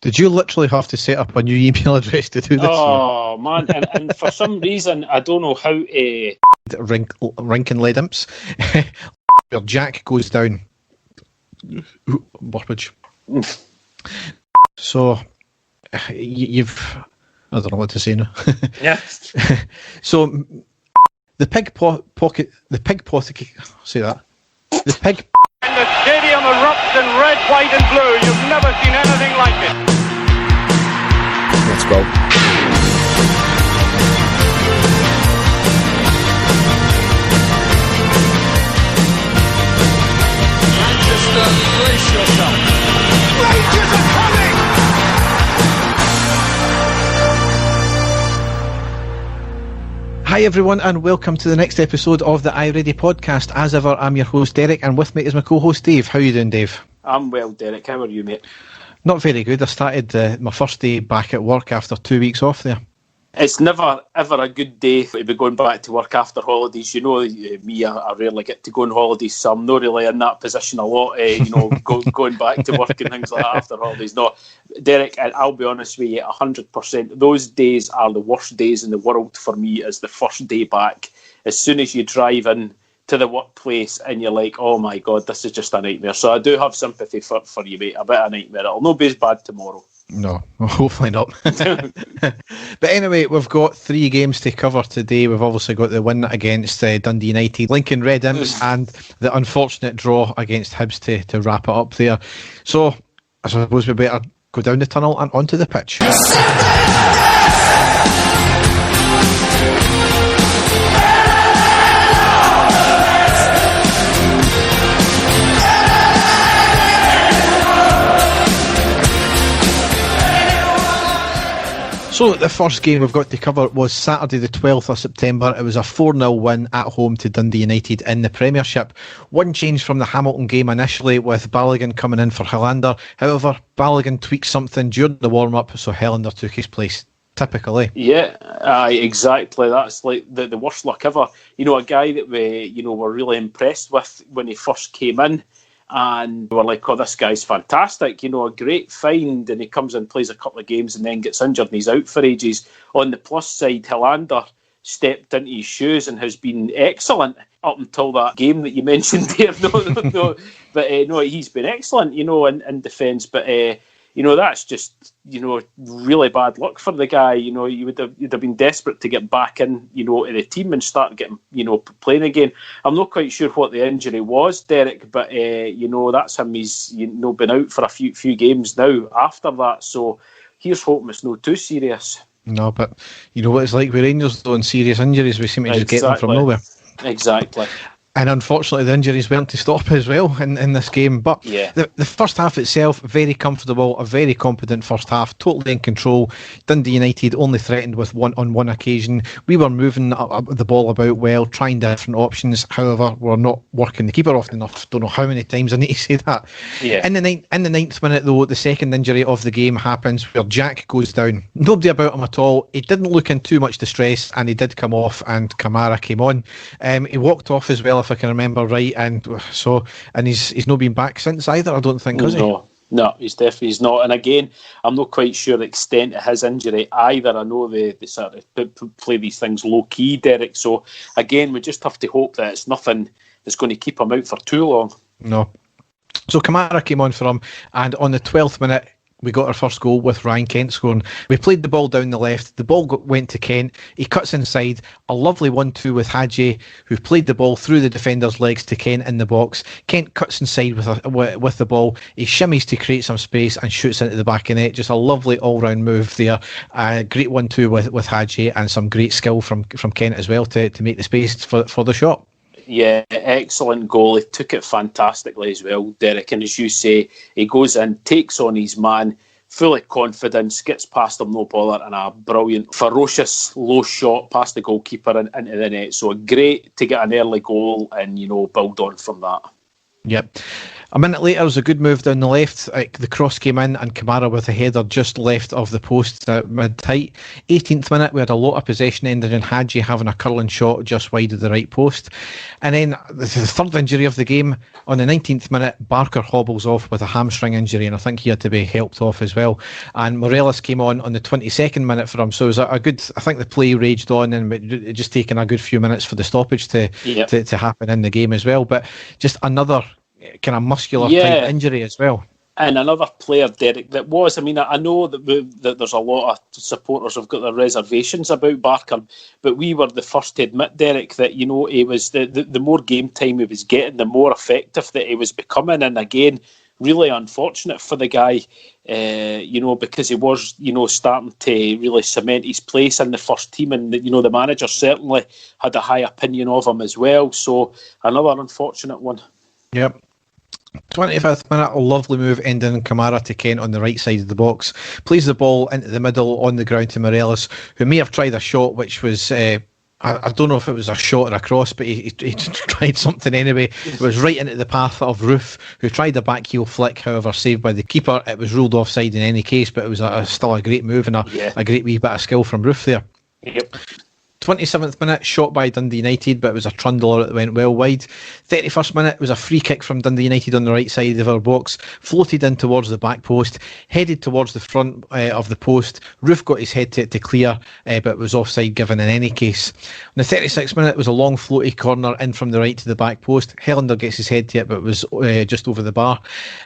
Did you literally have to set up a new email address to do this? Oh, man. And for some reason, I don't know how to... Rinkin led Imps. Where Jack goes down. Burpage. So, you've... I don't know what to say now. Yeah. So, the pig pocket... The pig pocket... Say that. The pig... And the stadium erupts in red, white and blue. You've never seen anything like it. Let's go. Manchester, brace yourself. Rangers are coming! Hi everyone and welcome to the next episode of the iReady podcast. As ever, I'm your host Derek and with me is my co-host Dave. How are you doing, Dave? I'm well, Derek. How are you, mate? Not very good. I started my first day back at work after 2 weeks off there. It's never, ever a good day to be going back to work after holidays. You know, me, I rarely get to go on holidays, so I'm not really in that position a lot, going back to work and things like that after holidays. No, Derek, I'll be honest with you, 100%. Those days are the worst days in the world for me as the first day back. As soon as you drive in to the workplace and you're like, oh my God, this is just a nightmare. So I do have sympathy for you, mate. A bit of a nightmare. It'll not be as bad tomorrow. No, hopefully not. But anyway, we've got 3 games to cover today. We've obviously got the win against Dundee United, Lincoln Red Imps, and the unfortunate draw against Hibs to wrap it up there. So I suppose we better go down the tunnel and onto the pitch. So the first game we've got to cover was Saturday the 12th of September. It was a 4-0 win at home to Dundee United in the Premiership. One change from the Hamilton game initially with Balogun coming in for Helander. However, Balogun tweaked something during the warm-up, so Helander took his place. Typically. Yeah, exactly. That's like the worst luck ever. You know, a guy that we were really impressed with when he first came in. And we were like, oh, this guy's fantastic, a great find. And he comes and plays a couple of games and then gets injured and he's out for ages. On the plus side, Helander stepped into his shoes and has been excellent up until that game that you mentioned there. No. But he's been excellent, in defence. But, that's just, really bad luck for the guy. You'd have been desperate to get back in, to the team and start getting, playing again. I'm not quite sure what the injury was, Derek, but, that's him. He's, been out for a few games now after that. So here's hoping it's not too serious. No, but you know what it's like with Rangers, though, in serious injuries, we seem to just get them from nowhere. Exactly. And unfortunately, the injuries weren't to stop as well in this game. But yeah. The first half itself, very comfortable, a very competent first half, totally in control. Dundee United only threatened with one occasion. We were moving the ball about well, trying different options. However, we're not working the keeper often enough. Don't know how many times I need to say that. Yeah. In the 9th minute, though, the second injury of the game happens where Jack goes down. Nobody about him at all. He didn't look in too much distress, and he did come off, and Kamara came on. He walked off as well, if I can remember right, and he's not been back since either, I don't think, has he? No, he's not. And again, I'm not quite sure the extent of his injury either. I know they sort of play these things low key, Derek. So again, we just have to hope that it's nothing that's going to keep him out for too long. No. So Kamara came on for him, and on the 12th minute, we got our first goal with Ryan Kent scoring. We played the ball down the left. The ball went to Kent. He cuts inside. A lovely 1-2 with Hadji, who played the ball through the defender's legs to Kent in the box. Kent cuts inside with the ball. He shimmies to create some space and shoots into the back of the net. Just a lovely all-round move there. Great 1-2 with Hadji, and some great skill from Kent as well to make the space for the shot. Yeah, excellent goal. He took it fantastically as well, Derek. And as you say, he goes in, takes on his man, full of confidence, gets past him, no bother, and a brilliant, ferocious, low shot past the goalkeeper and into the net. So great to get an early goal and, build on from that. Yep. A minute later, it was a good move down the left. The cross came in and Kamara with a header just left of the post at mid-height. 18th minute, we had a lot of possession, ended in Hadji having a curling shot just wide of the right post. And then the third injury of the game, on the 19th minute, Barker hobbles off with a hamstring injury, and I think he had to be helped off as well. And Morelos came on the 22nd minute for him, so it was a good, I think the play raged on, and it just taken a good few minutes for the stoppage to happen in the game as well. But just another kind of muscular type injury as well. And another player, Derek, that was, I mean, I know that there's a lot of supporters have got their reservations about Barker, but we were the first to admit, Derek, that, you know, he was the more game time he was getting, the more effective that he was becoming. And again, really unfortunate for the guy, you know, because he was, you know, starting to really cement his place in the first team, and, you know, the manager certainly had a high opinion of him as well. So another unfortunate one. Yep. 25th minute, a lovely move ending Kamara to Kent on the right side of the box. Plays the ball into the middle on the ground to Morelos, who may have tried a shot which was, I don't know if it was a shot or a cross, but he tried something anyway. It was right into the path of Roof, who tried a back heel flick, however saved by the keeper. It was ruled offside in any case, but it was still a great move and a great wee bit of skill from Roof there. Yep. 27th minute, shot by Dundee United, but it was a trundler that went well wide. 31st minute was a free kick from Dundee United on the right side of our box, floated in towards the back post, headed towards the front of the post. Roof got his head to clear, but it was offside given in any case. On the 36th minute was a long floaty corner in from the right to the back post. Helander gets his head to it, but it was just over the bar.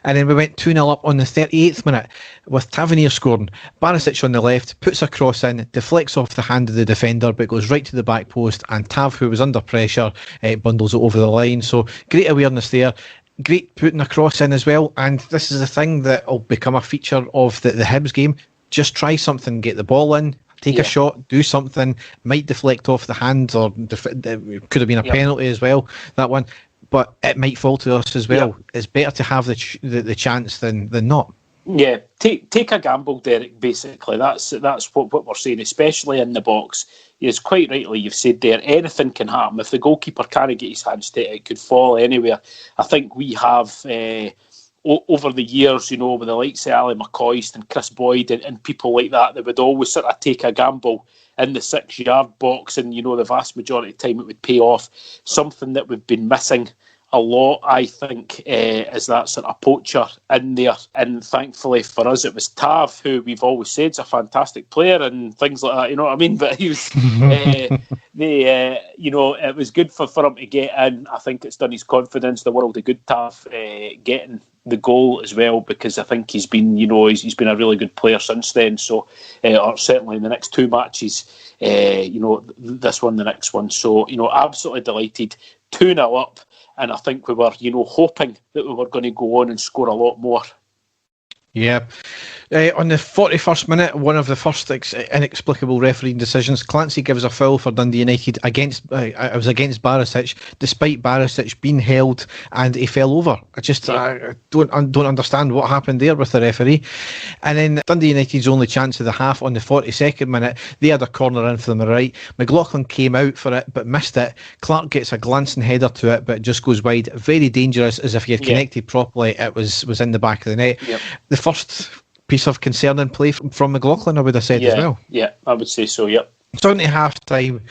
And then we went 2-0 up on the 38th minute with Tavernier scoring. Barisic on the left, puts a cross in, deflects off the hand of the defender, but goes right to the back post, and Tav, who was under pressure, bundles it over the line. So great awareness there, great putting a cross in as well. And this is a thing that will become a feature of the Hibs game. Just try something, get the ball in, take a shot, do something. Might deflect off the hand, or it could have been a penalty as well, that one, but it might fall to us as well. It's better to have the chance than not. Yeah, take a gamble, Derek. Basically, that's what we're saying, especially in the box. It's quite rightly you've said there. Anything can happen if the goalkeeper can't get his hands to it. It could fall anywhere. I think we have over the years, you know, with the likes of Ali McCoist and Chris Boyd and people like that would always sort of take a gamble in the 6-yard box, and, you know, the vast majority of the time it would pay off. Something that we've been missing a lot, I think, is that sort of poacher in there. And thankfully for us, it was Tav, who we've always said is a fantastic player and things like that, you know what I mean? But he was, you know, it was good for him to get in. I think it's done his confidence the world of good, Tav, getting the goal as well, because I think he's been, you know, he's been a really good player since then. So, or certainly in the next two matches, you know, this one, the next one. So, you know, absolutely delighted. 2-0 up. And I think we were, you know, hoping that we were going to go on and score a lot more. Yeah. On the 41st minute, one of the first inexplicable refereing decisions, Clancy gives a foul for Dundee United against it was against Barisic, despite Barisic being held and he fell over. I don't understand what happened there with the referee. And then Dundee United's only chance of the half on the 42nd minute, they had a corner in from the right. McLaughlin came out for it but missed it. Clark gets a glancing header to it but just goes wide. Very dangerous, as if he had connected properly, it was in the back of the net. Yep. The first piece of concerning play from McLaughlin, I would have said as well. Yeah, I would say so, yep. So into half time,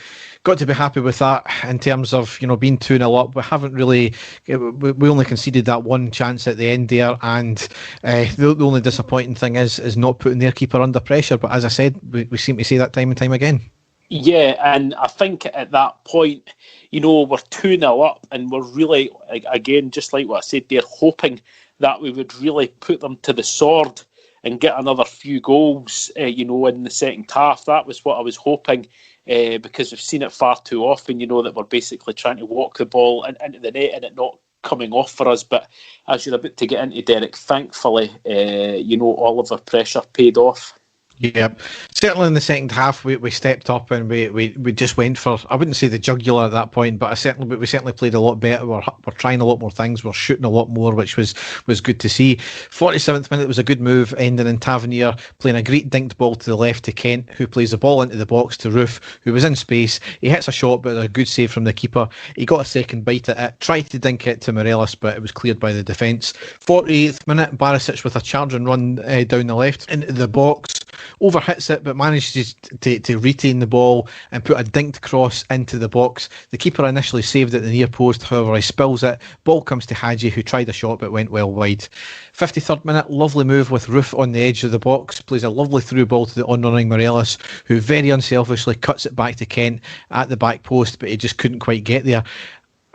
got to be happy with that in terms of, you know, being 2-0 up. We haven't really, we only conceded that one chance at the end there, and the only disappointing thing is not putting their keeper under pressure. But as I said, we seem to see that time and time again. Yeah, and I think at that point, you know, we're 2-0 up and we're really, again, just like what I said there, hoping that we would really put them to the sword and get another few goals, you know, in the second half. That was what I was hoping, because we've seen it far too often, you know, that we're basically trying to walk the ball into the net and it not coming off for us. But as you're about to get into, Derek, thankfully, you know, all of our pressure paid off. Yeah, certainly in the second half we stepped up and we just went for, I wouldn't say the jugular at that point, but we certainly played a lot better. We're trying a lot more things. We're shooting a lot more, which was good to see. 47th minute was a good move, ending in Tavernier playing a great dinked ball to the left to Kent, who plays the ball into the box to Roof, who was in space. He hits a shot, but a good save from the keeper. He got a second bite at it, tried to dink it to Morelos, but it was cleared by the defence. 48th minute, Barisic with a charge and run down the left into the box. Overhits it, but manages to retain the ball and put a dinked cross into the box. The keeper initially saved it at the near post, however he spills it. Ball comes to Hadji, who tried a shot but went well wide. 53rd minute, lovely move with Roof on the edge of the box, plays a lovely through ball to the on-running Morelos, who very unselfishly cuts it back to Kent at the back post, but he just couldn't quite get there.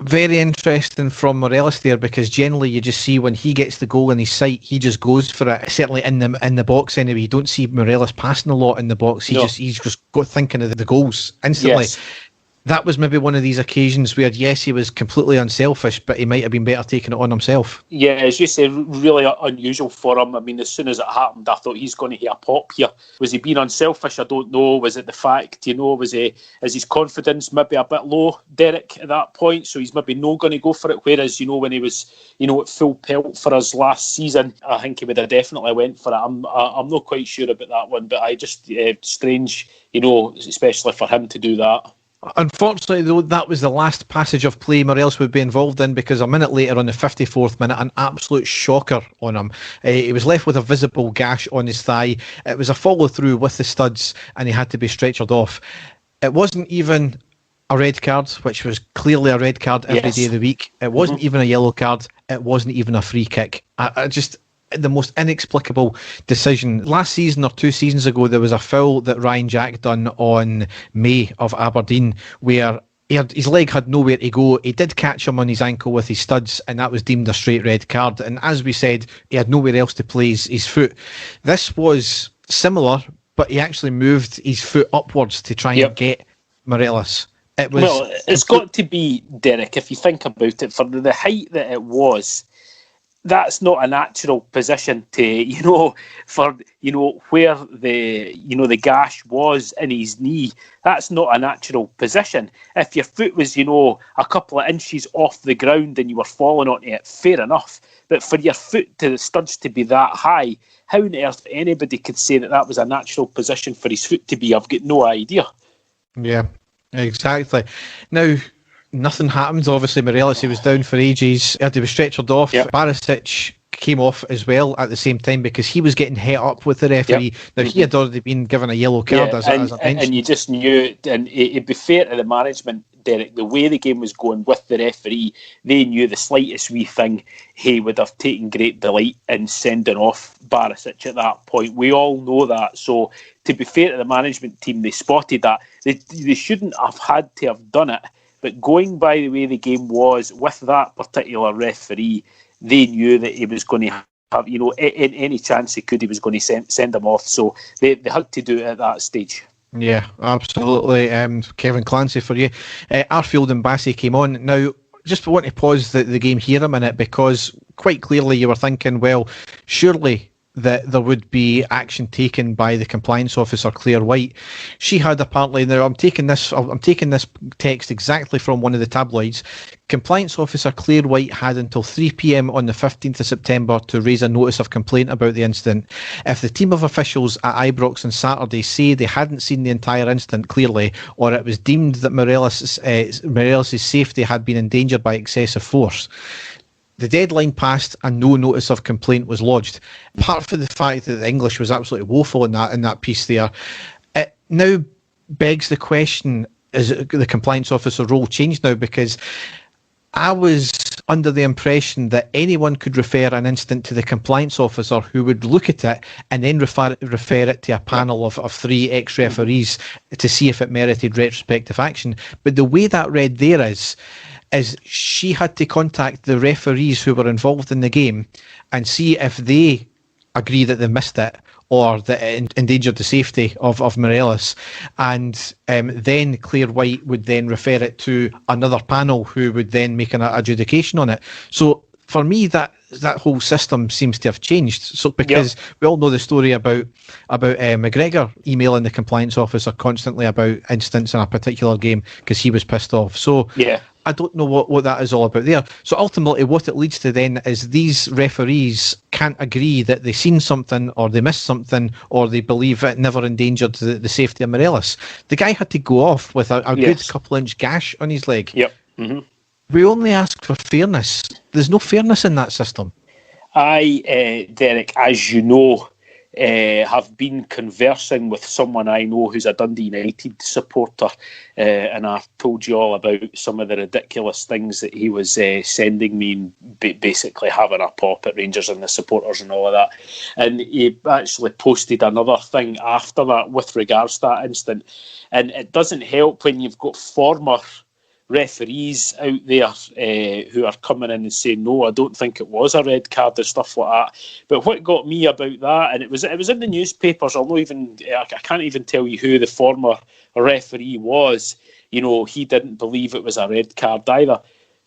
Very interesting from Morelos there, because generally you just see when he gets the goal in his sight, he just goes for it. Certainly in the box anyway. You don't see Morelos passing a lot in the box. He's just got thinking of the goals instantly. Yes. That was maybe one of these occasions where, yes, he was completely unselfish, but he might have been better taking it on himself. Yeah, as you say, really unusual for him. I mean, as soon as it happened, I thought he's going to hit a pop here. Was he being unselfish? I don't know. Was it the fact, is his confidence maybe a bit low, Derek, at that point? So he's maybe not going to go for it. Whereas, when he was, at full pelt for us last season, I think he would have definitely went for it. I'm not quite sure about that one, but I just strange, especially for him to do that. Unfortunately, though, that was the last passage of play Morelos would be involved in, because a minute later, on the 54th minute, an absolute shocker on him. He was left with a visible gash on his thigh. It was a follow-through with the studs, and he had to be stretchered off. It wasn't even a red card, which was clearly a red card every day of the week. It wasn't even a yellow card. It wasn't even a free kick. The most inexplicable decision. Last season or 2 seasons ago, there was a foul that Ryan Jack done on May of Aberdeen, where his leg had nowhere to go. He did catch him on his ankle with his studs, and that was deemed a straight red card. And as we said, he had nowhere else to place his foot. This was similar, but he actually moved his foot upwards to try and get Morelos. It's got to be, Derek, if you think about it, for the height that it was, that's not a natural position to, for, where the gash was in his knee. That's not a natural position. If your foot was, a couple of inches off the ground and you were falling onto it, fair enough. But for your foot to the studs to be that high, how on earth anybody could say that was a natural position for his foot to be? I've got no idea. Yeah, exactly. Now, nothing happened. Obviously, Morelos, he was down for ages. He had to be stretchered off. Yep. Barisic came off as well at the same time, because he was getting het up with the referee. Yep. Now, he had already been given a yellow card, as I mentioned. And you just knew, and it'd be fair to the management, Derek, the way the game was going with the referee, they knew the slightest wee thing, he would have taken great delight in sending off Barisic at that point. We all know that. So, to be fair to the management team, they spotted that. They shouldn't have had to have done it. But going by the way the game was with that particular referee, they knew that he was going to have, in any chance he could, he was going to send him off. So they had to do it at that stage. Yeah, absolutely. Kevin Clancy for you. Arfield and Bassey came on. Now, just want to pause the game here a minute, because quite clearly you were thinking, well, surely that there would be action taken by the compliance officer, Claire White. She had apparently, now I'm taking this text exactly from one of the tabloids. Compliance officer Claire White had until 3 p.m. on the 15th of September to raise a notice of complaint about the incident. If the team of officials at Ibrox on Saturday say they hadn't seen the entire incident clearly, or it was deemed that Morelos' safety had been endangered by excessive force, the deadline passed and no notice of complaint was lodged. Apart from the fact that the English was absolutely woeful in that piece there, it now begs the question, is the compliance officer role changed now? Because I was under the impression that anyone could refer an incident to the compliance officer, who would look at it and then refer it to a panel of 3 ex-referees to see if it merited retrospective action. But the way that read there is she had to contact the referees who were involved in the game and see if they agree that they missed it or that it endangered the safety of Morelos. And then Claire White would then refer it to another panel who would then make an adjudication on it. So for me, that that whole system seems to have changed. So because we all know the story about McGregor emailing the compliance officer constantly about incidents in a particular game because he was pissed off. So I don't know what that is all about there. So ultimately what it leads to then is these referees can't agree that they seen something or they missed something or they believe it never endangered the safety of Morelos. The guy had to go off with a good couple-inch gash on his leg. We only ask for fairness. There's no fairness in that system. I, Derek, as you know, have been conversing with someone I know who's a Dundee United supporter, and I've told you all about some of the ridiculous things that he was sending me, and basically having a pop at Rangers and the supporters and all of that. And he actually posted another thing after that with regards to that incident. And it doesn't help when you've got former referees out there who are coming in and saying, no, I don't think it was a red card and stuff like that. But what got me about that, and it was in the newspapers, I can't even tell you who the former referee was. You know, he didn't believe it was a red card either.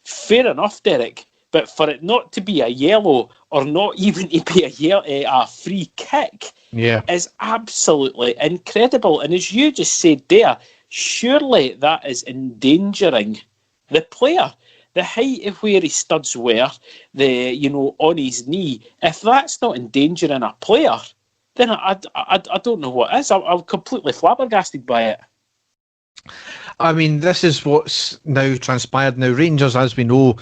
Fair enough, Derek, but for it not to be a yellow or not even to be a free kick is absolutely incredible. And as you just said there, surely that is endangering the player. The height of where his studs were, on his knee. If that's not endangering a player, then I don't know what is. I'm completely flabbergasted by it. I mean, this is what's now transpired. Now, Rangers, as we know,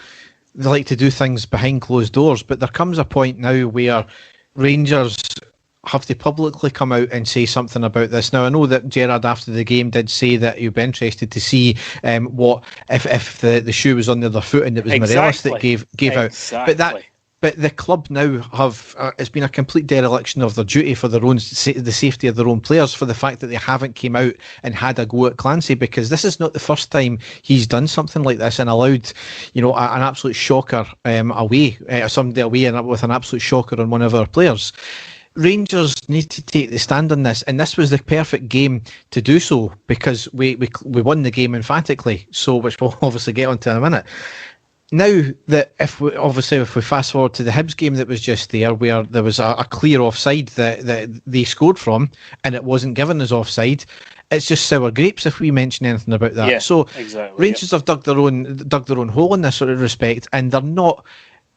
they like to do things behind closed doors, but there comes a point now where Rangers have to publicly come out and say something about this. Now, I know that Gerrard after the game did say that he'd be interested to see what if the shoe was on the other foot and it was Morelos that gave out. But the club now have it's been a complete dereliction of their duty for their own the safety of their own players, for the fact that they haven't came out and had a go at Clancy, because this is not the first time he's done something like this and allowed an absolute shocker somebody away and with an absolute shocker on one of our players. Rangers need to take the stand on this, and this was the perfect game to do so, because we won the game emphatically, so which we'll obviously get onto in a minute. Now that if we fast forward to the Hibs game that was just there, where there was a clear offside that they scored from, and it wasn't given as offside, it's just sour grapes if we mention anything about that. Yeah, so exactly, Rangers have dug their own hole in this sort of respect, and they're not.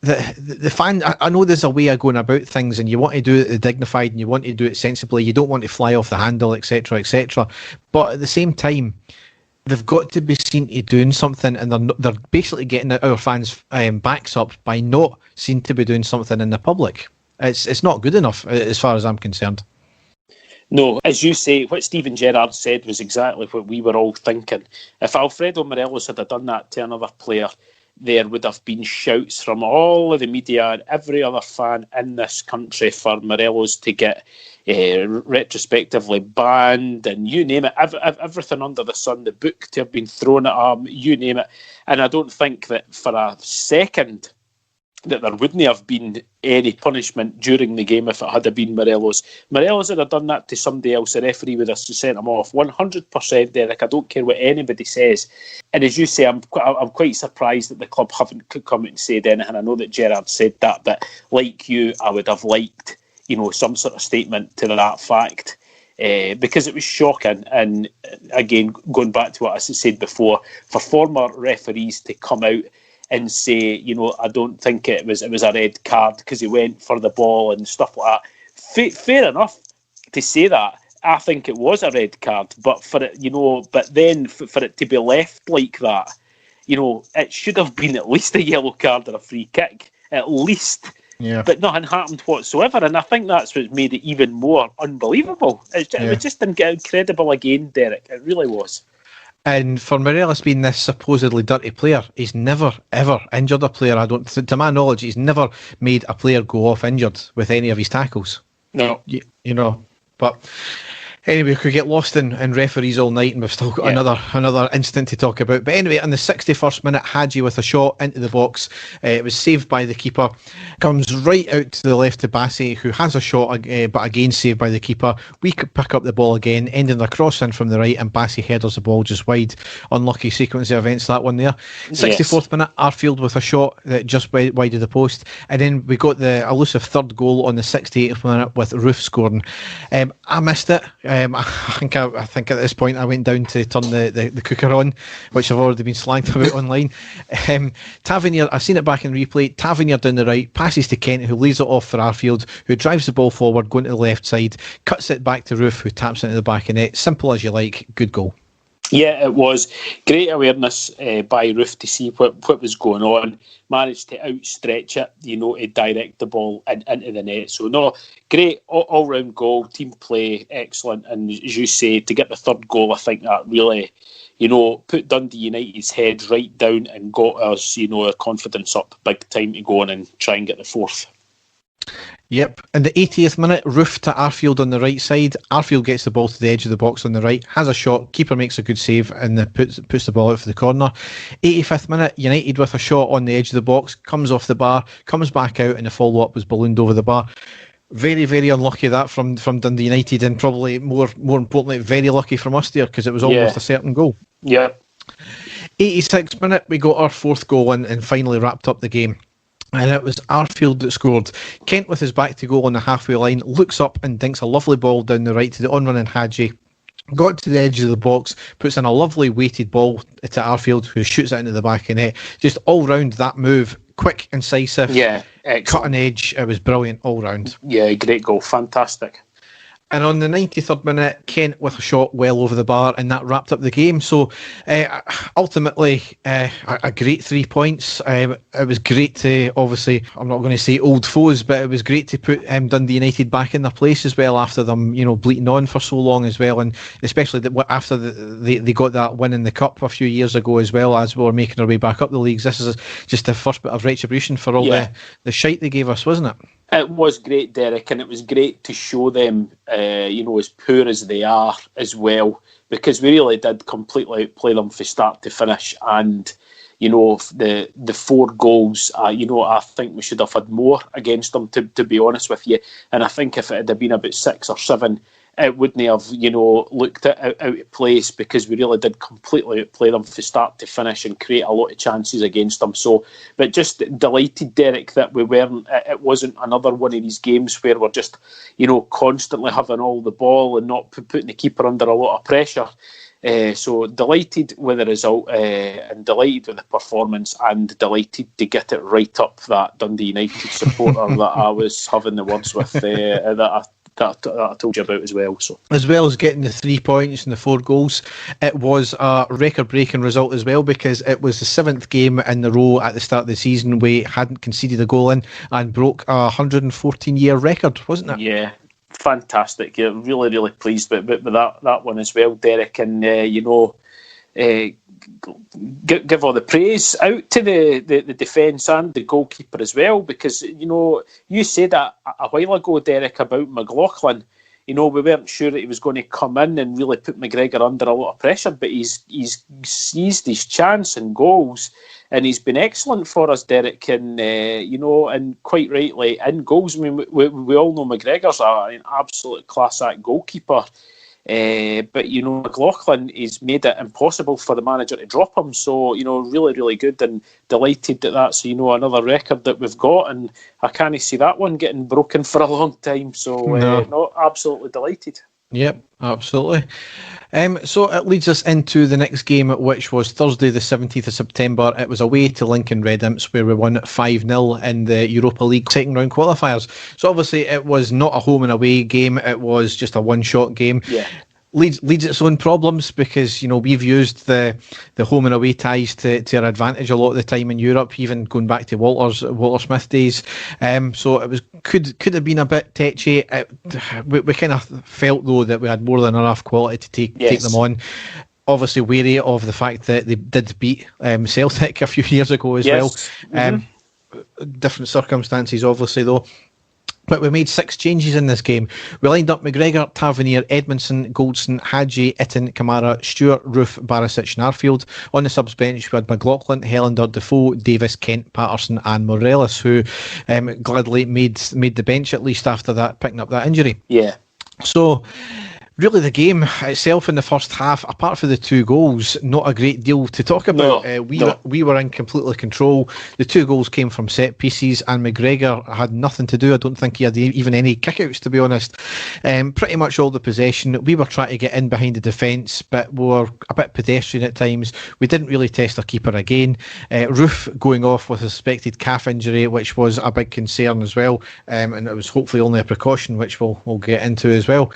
The fan, I know there's a way of going about things, and you want to do it dignified and you want to do it sensibly. You don't want to fly off the handle, etc., etc. But at the same time, they've got to be seen to doing something, and they're basically getting our fans' backs up by not seen to be doing something in the public. It's not good enough as far as I'm concerned. No, as you say, what Steven Gerrard said was exactly what we were all thinking. If Alfredo Morelos had done that to another player, there would have been shouts from all of the media and every other fan in this country for Morelos to get retrospectively banned, and you name it, everything under the sun, the book to have been thrown at him, you name it. And I don't think that for a second that there wouldn't have been any punishment during the game if it had been Morelos. Morelos had done that to somebody else, the referee would have sent him off 100%, Derek. I don't care what anybody says. And as you say, I'm quite surprised that the club haven't come out and said anything. I know that Gerrard said that, but like you, I would have liked some sort of statement to that fact, because it was shocking. And again, going back to what I said before, for former referees to come out and say, I don't think it was a red card because he went for the ball and stuff like that. Fair enough to say that. I think it was a red card, but for it, but then for it to be left like that, it should have been at least a yellow card or a free kick, at least. Yeah. But nothing happened whatsoever, and I think that's what made it even more unbelievable. It was just incredible again, Derek. It really was. And for Morelos being this supposedly dirty player, he's never, ever injured a player. To my knowledge, he's never made a player go off injured with any of his tackles. No. But Anyway, we could get lost in referees all night, and we've still got another incident to talk about. But anyway, in the 61st minute, Hadji with a shot into the box. It was saved by the keeper. Comes right out to the left to Bassey, who has a shot, but again saved by the keeper. We could pick up the ball again, ending a cross in from the right, and Bassey headers the ball just wide. Unlucky sequence of events, that one there. 64th minute, Arfield with a shot just wide of the post. And then we got the elusive third goal on the 68th minute with Roof scoring. I missed it. I think at this point I went down to turn the cooker on, which I've already been slagged about online. Tavernier, I've seen it back in replay. Tavernier down the right, passes to Kent, who leaves it off for Arfield, who drives the ball forward, going to the left side, cuts it back to Roof, who taps it into the back of net. Simple as you like, good goal. Yeah, it was great awareness by Roof to see what was going on. Managed to outstretch it, to direct the ball into the net. So no, great all-round goal, team play, excellent. And as you say, to get the third goal, I think that really, put Dundee United's head right down and got us, our confidence up big time to go on and try and get the fourth. Yep. In the 80th minute, Roof to Arfield on the right side. Arfield gets the ball to the edge of the box on the right, has a shot, keeper makes a good save, and puts the ball out for the corner. 85th minute, United with a shot on the edge of the box, comes off the bar, comes back out, and the follow-up was ballooned over the bar. Very, very unlucky that from Dundee United, and probably more importantly, very lucky from us there, because it was almost a certain goal. Yeah. 86th minute, we got our fourth goal and finally wrapped up the game. And it was Arfield that scored. Kent, with his back to goal on the halfway line, looks up and dinks a lovely ball down the right to the on-running Hadji. Got to the edge of the box, puts in a lovely weighted ball to Arfield, who shoots it into the back of net. Just all round that move, quick, incisive, cutting edge. It was brilliant all round. Yeah, great goal, fantastic. And on the 93rd minute, Kent with a shot well over the bar, and that wrapped up the game. So ultimately, a great 3 points. It was great to, obviously, I'm not going to say old foes, but it was great to put Dundee United back in their place as well after them, bleating on for so long as well. And especially after they got that win in the Cup a few years ago as well, as we were making our way back up the leagues. This is just the first bit of retribution for all the shite they gave us, wasn't it? It was great, Derek, and it was great to show them, as poor as they are as well, because we really did completely outplay them from start to finish. And, the 4 goals, I think we should have had more against them, to be honest with you. And I think if it had been about 6 or 7, it wouldn't have, looked out of place, because we really did completely outplay them from start to finish and create a lot of chances against them. So, but just delighted, Derek, that it wasn't another one of these games where we're just, constantly having all the ball and not putting the keeper under a lot of pressure. So delighted with the result, and delighted with the performance, and delighted to get it right up that Dundee United supporter that I was having the words with, that I told you about as well. So, as well as getting the 3 points and the 4 goals, it was a record-breaking result as well, because it was the 7th game in a row at the start of the season we hadn't conceded a goal in, and broke a 114-year record, wasn't it? Yeah, fantastic. Yeah, really, really pleased with that one as well, Derek. And give all the praise out to the defence and the goalkeeper as well, because you said that a while ago, Derek, about McLaughlin. We weren't sure that he was going to come in and really put McGregor under a lot of pressure, but he's seized his chance and goals, and he's been excellent for us, Derek. And and quite rightly in goals. I mean, we all know McGregor's an absolute class act goalkeeper. But McLaughlin has made it impossible for the manager to drop him. So really, really good, and delighted that that's another record that we've got, and I can't see that one getting broken for a long time. So no, absolutely delighted. Yep, absolutely. So it leads us into the next game, which was Thursday the 17th of September. It was away to Lincoln Red Imps, where we won 5-0 in the Europa League second round qualifiers. So obviously it was not a home and away game, it was just a one-shot game. Yeah. Leads its own problems, because we've used the home and away ties to our advantage a lot of the time in Europe, even going back to Walter Smith days. So it was could have been a bit tetchy. We kind of felt though that we had more than enough quality to take them on. Obviously wary of the fact that they did beat Celtic a few years ago as well. Different circumstances, obviously, though. But we made 6 changes in this game. We lined up McGregor, Tavernier, Edmondson, Goldson, Hadji, Itten, Kamara, Stewart, Roof, Barisic and Arfield. On the subs bench we had McLaughlin, Helander, Defoe, Davis, Kent, Patterson and Morelos, who gladly made the bench at least after that, picking up that injury. Yeah. So really, the game itself in the first half, apart from the 2 goals, not a great deal to talk about. We were in complete control. The 2 goals came from set pieces, and McGregor had nothing to do. I don't think he had even any kickouts, to be honest. Pretty much all the possession. We were trying to get in behind the defence, but we were a bit pedestrian at times. We didn't really test our keeper again. Roof going off with a suspected calf injury, which was a big concern as well, and it was hopefully only a precaution, which we'll get into as well.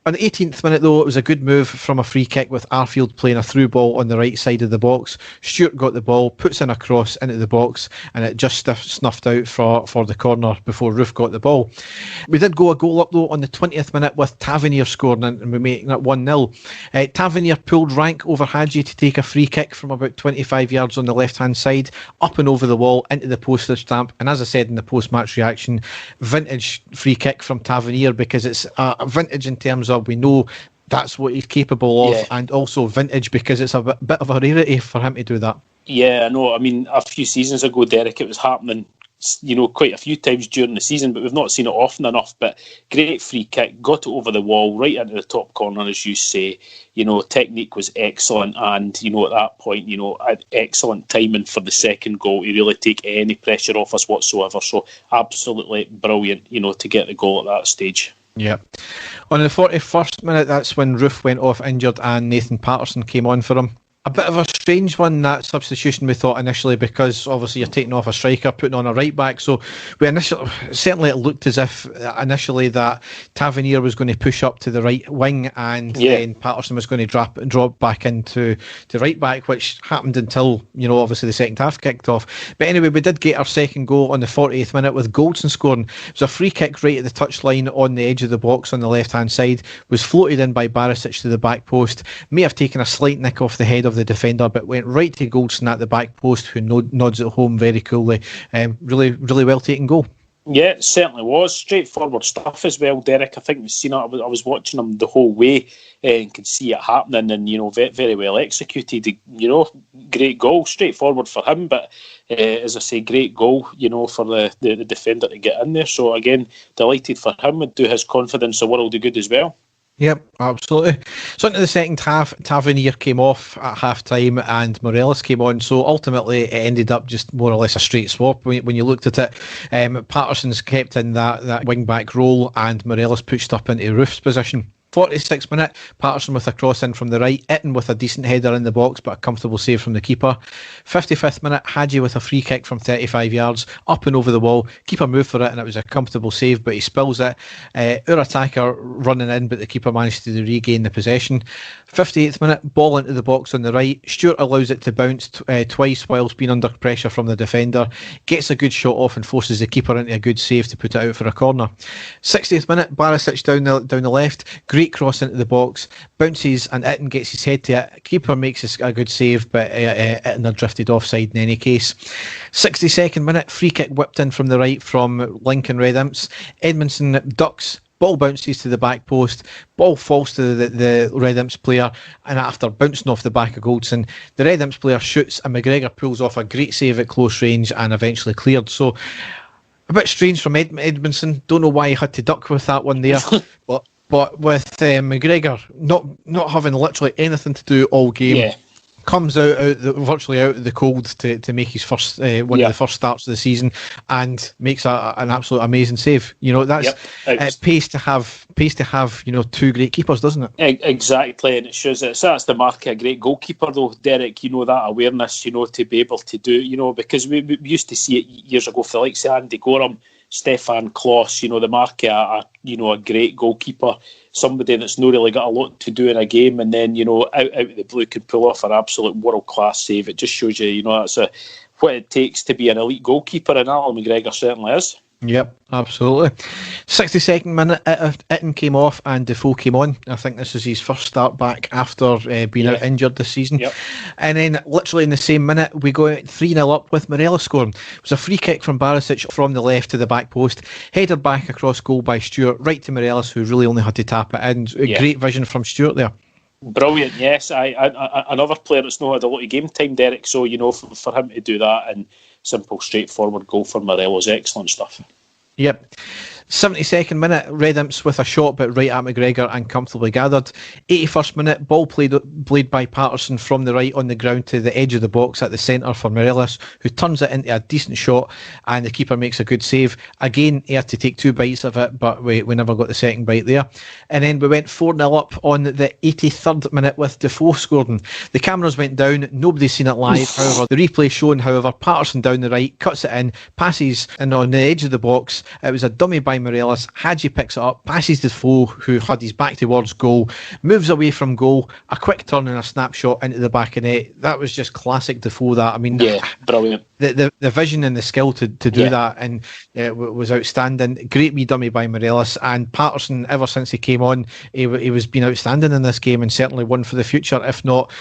On the 18th minute, though, it was a good move from a free kick with Arfield playing a through ball on the right side of the box. Stewart got the ball, puts in a cross into the box, and it just snuffed out for the corner before Roof got the ball. We did go a goal up, though, on the 20th minute with Tavernier scoring, and we making it 1-0. Tavernier pulled rank over Hadji to take a free kick from about 25 yards on the left-hand side, up and over the wall, into the postage stamp, and as I said in the post-match reaction, vintage free kick from Tavernier, because it's vintage in terms of we know that's what he's capable of, and also vintage because it's a bit of a rarity for him to do that. Yeah, I know. I mean, a few seasons ago, Derek, it was happening, quite a few times during the season, but we've not seen it often enough. But great free kick, got it over the wall, right into the top corner, as you say. Technique was excellent, and at that point, had excellent timing for the second goal to really take any pressure off us whatsoever. So absolutely brilliant, to get the goal at that stage. Yeah. On the 41st minute, that's when Roof went off injured and Nathan Patterson came on for him. A bit of a strange one, that substitution, we thought initially, because obviously you're taking off a striker, putting on a right back. So certainly it looked as if initially that Tavernier was going to push up to the right wing, and then Patterson was going to drop back into the right back, which happened until obviously the second half kicked off. But anyway, we did get our second goal on the 48th minute with Goldson scoring. It was a free kick right at the touchline on the edge of the box on the left hand side, was floated in by Barisic to the back post, may have taken a slight nick off the head of the defender, but went right to Goldson at the back post, who nods it home very coolly. Really, really well taken goal. Yeah, it certainly was. Straightforward stuff as well, Derek. I think we've seen it. I was watching him the whole way and could see it happening, and very, very well executed. Great goal, straightforward for him, but as I say, great goal. For the defender to get in there. So again, delighted for him. Would do his confidence a world of good as well. Yep, absolutely. So into the second half, Tavernier came off at half-time and Morelos came on. So ultimately, it ended up just more or less a straight swap when you looked at it. Patterson's kept in that wing-back role and Morelos pushed up into Roof's position. 46th minute, Patterson with a cross in from the right, Itten with a decent header in the box but a comfortable save from the keeper. 55th minute, Hadji with a free kick from 35 yards, up and over the wall, keeper moved for it and it was a comfortable save, but he spills it. Our attacker running in, but the keeper managed to regain the possession. 58th minute, ball into the box on the right, Stewart allows it to bounce twice whilst being under pressure from the defender, gets a good shot off and forces the keeper into a good save to put it out for a corner. 60th minute, Barisic down the left, great cross into the box, bounces and Itten gets his head to it. Keeper makes a good save, but Itten are drifted offside in any case. 62nd minute, free kick whipped in from the right from Lincoln Red Imps. Edmondson ducks, ball bounces to the back post, ball falls to the Red Imps player, and after bouncing off the back of Goldson, the Red Imps player shoots and McGregor pulls off a great save at close range and eventually cleared. So a bit strange from Edmondson. Don't know why he had to duck with that one there. But with McGregor not having literally anything to do all game, comes virtually out of the cold to make his first one of the first starts of the season and makes an absolute amazing save. It pays to have two great keepers, doesn't it? Exactly, and it shows that's the mark of a great goalkeeper, though, Derek. that awareness, to be able to do, because we used to see it years ago for the likes of Andy Gorham, Stefan Klos, the mark of a great goalkeeper, somebody that's not really got a lot to do in a game, and then out of the blue can pull off an absolute world class save. It just shows you, that's what it takes to be an elite goalkeeper, and Alan McGregor certainly is. Yep, absolutely. 62nd minute, Itten came off and Defoe came on. I think this is his first start back after being out injured this season. Yep. And then literally in the same minute, we go 3-0 up with Morelos scoring. It was a free kick from Barisic from the left to the back post, headed back across goal by Stewart, right to Morelos, who really only had to tap it in. Great vision from Stewart there. Brilliant, yes. Another player that's not had a lot of game time, Derek, so, for him to do that and simple, straightforward goal for Morelos, excellent stuff. Yep. 72nd minute, Red Imps with a shot but right at McGregor and comfortably gathered. 81st minute, ball played by Patterson from the right on the ground to the edge of the box at the centre for Morelos, who turns it into a decent shot and the keeper makes a good save. Again, he had to take 2 bites of it, but we never got the second bite there. And then we went 4-0 up on the 83rd minute with Defoe scoring. The cameras went down, nobody's seen it live. However, the replay showing, Patterson down the right, cuts it in, passes, and on the edge of the box, it was a dummy by Morelos. Hadji picks it up, passes Defoe, who had his back towards goal, moves away from goal, a quick turn and a snapshot into the back of net. That was just classic Defoe, that. I mean, brilliant. The vision and the skill to do that, and was outstanding. Great wee dummy by Morelos, and Patterson, ever since he came on, he was been outstanding in this game and certainly one for the future. If not,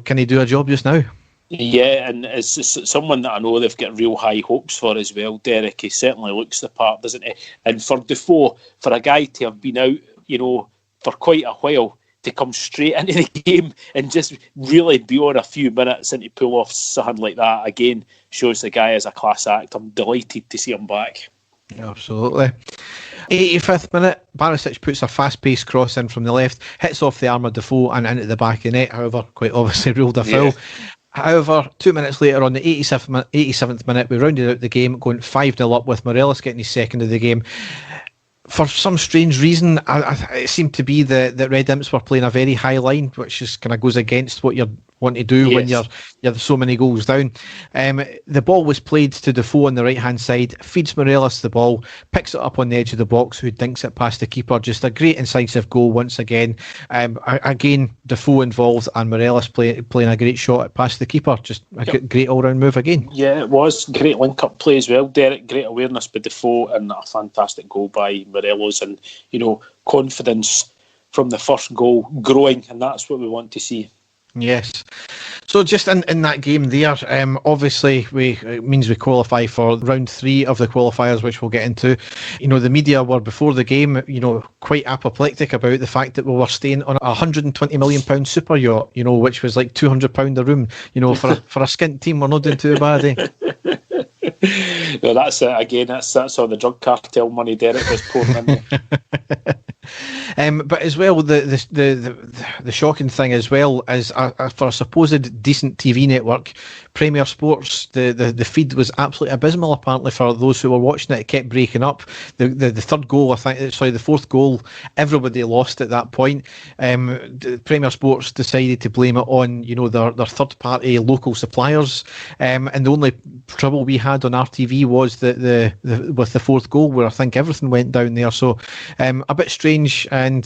can he do a job just now? Yeah, and it's someone that I know they've got real high hopes for as well, Derek. He certainly looks the part, doesn't he? And for Defoe, for a guy to have been out, for quite a while, to come straight into the game and just really be on a few minutes and to pull off something like that, again, shows the guy is a class act. I'm delighted to see him back. Absolutely. 85th minute, Barisic puts a fast-paced cross in from the left, hits off the arm of Defoe and into the back of the net, however, quite obviously ruled a foul. However, 2 minutes later, on the 87th minute, we rounded out the game, going 5-0 up with Morelos getting his second of the game. For some strange reason, it seemed to be that Red Imps were playing a very high line, which just kind of goes against what you're want to do when you're so many goals down. The ball was played to Defoe on the right hand side, feeds Morelos the ball, picks it up on the edge of the box, who dinks it past the keeper. Just a great incisive goal once again. Again, Defoe involved and Morelos playing a great shot past the keeper. Just a great all round move again. Yeah, it was great link up play as well, Derek. Great awareness by Defoe and a fantastic goal by Morelos, and confidence from the first goal growing, and that's what we want to see. Yes. So just in that game there, obviously it means we qualify for round 3 of the qualifiers, which we'll get into. The media were before the game, quite apoplectic about the fact that we were staying on a £120 million super yacht, which was like £200 a room. For a skint team, we're not doing too bad, eh? No, that's it again. That's all the drug cartel money Derek was pouring in there. But as well, the shocking thing as well is for a supposed decent TV network, Premier Sports, the feed was absolutely abysmal. Apparently, for those who were watching it, it kept breaking up. The third goal, the fourth goal, everybody lost at that point. Premier Sports decided to blame it on their third party local suppliers, and the only trouble we had on RTV was the with the fourth goal, where I think everything went down there. So a bit strange, and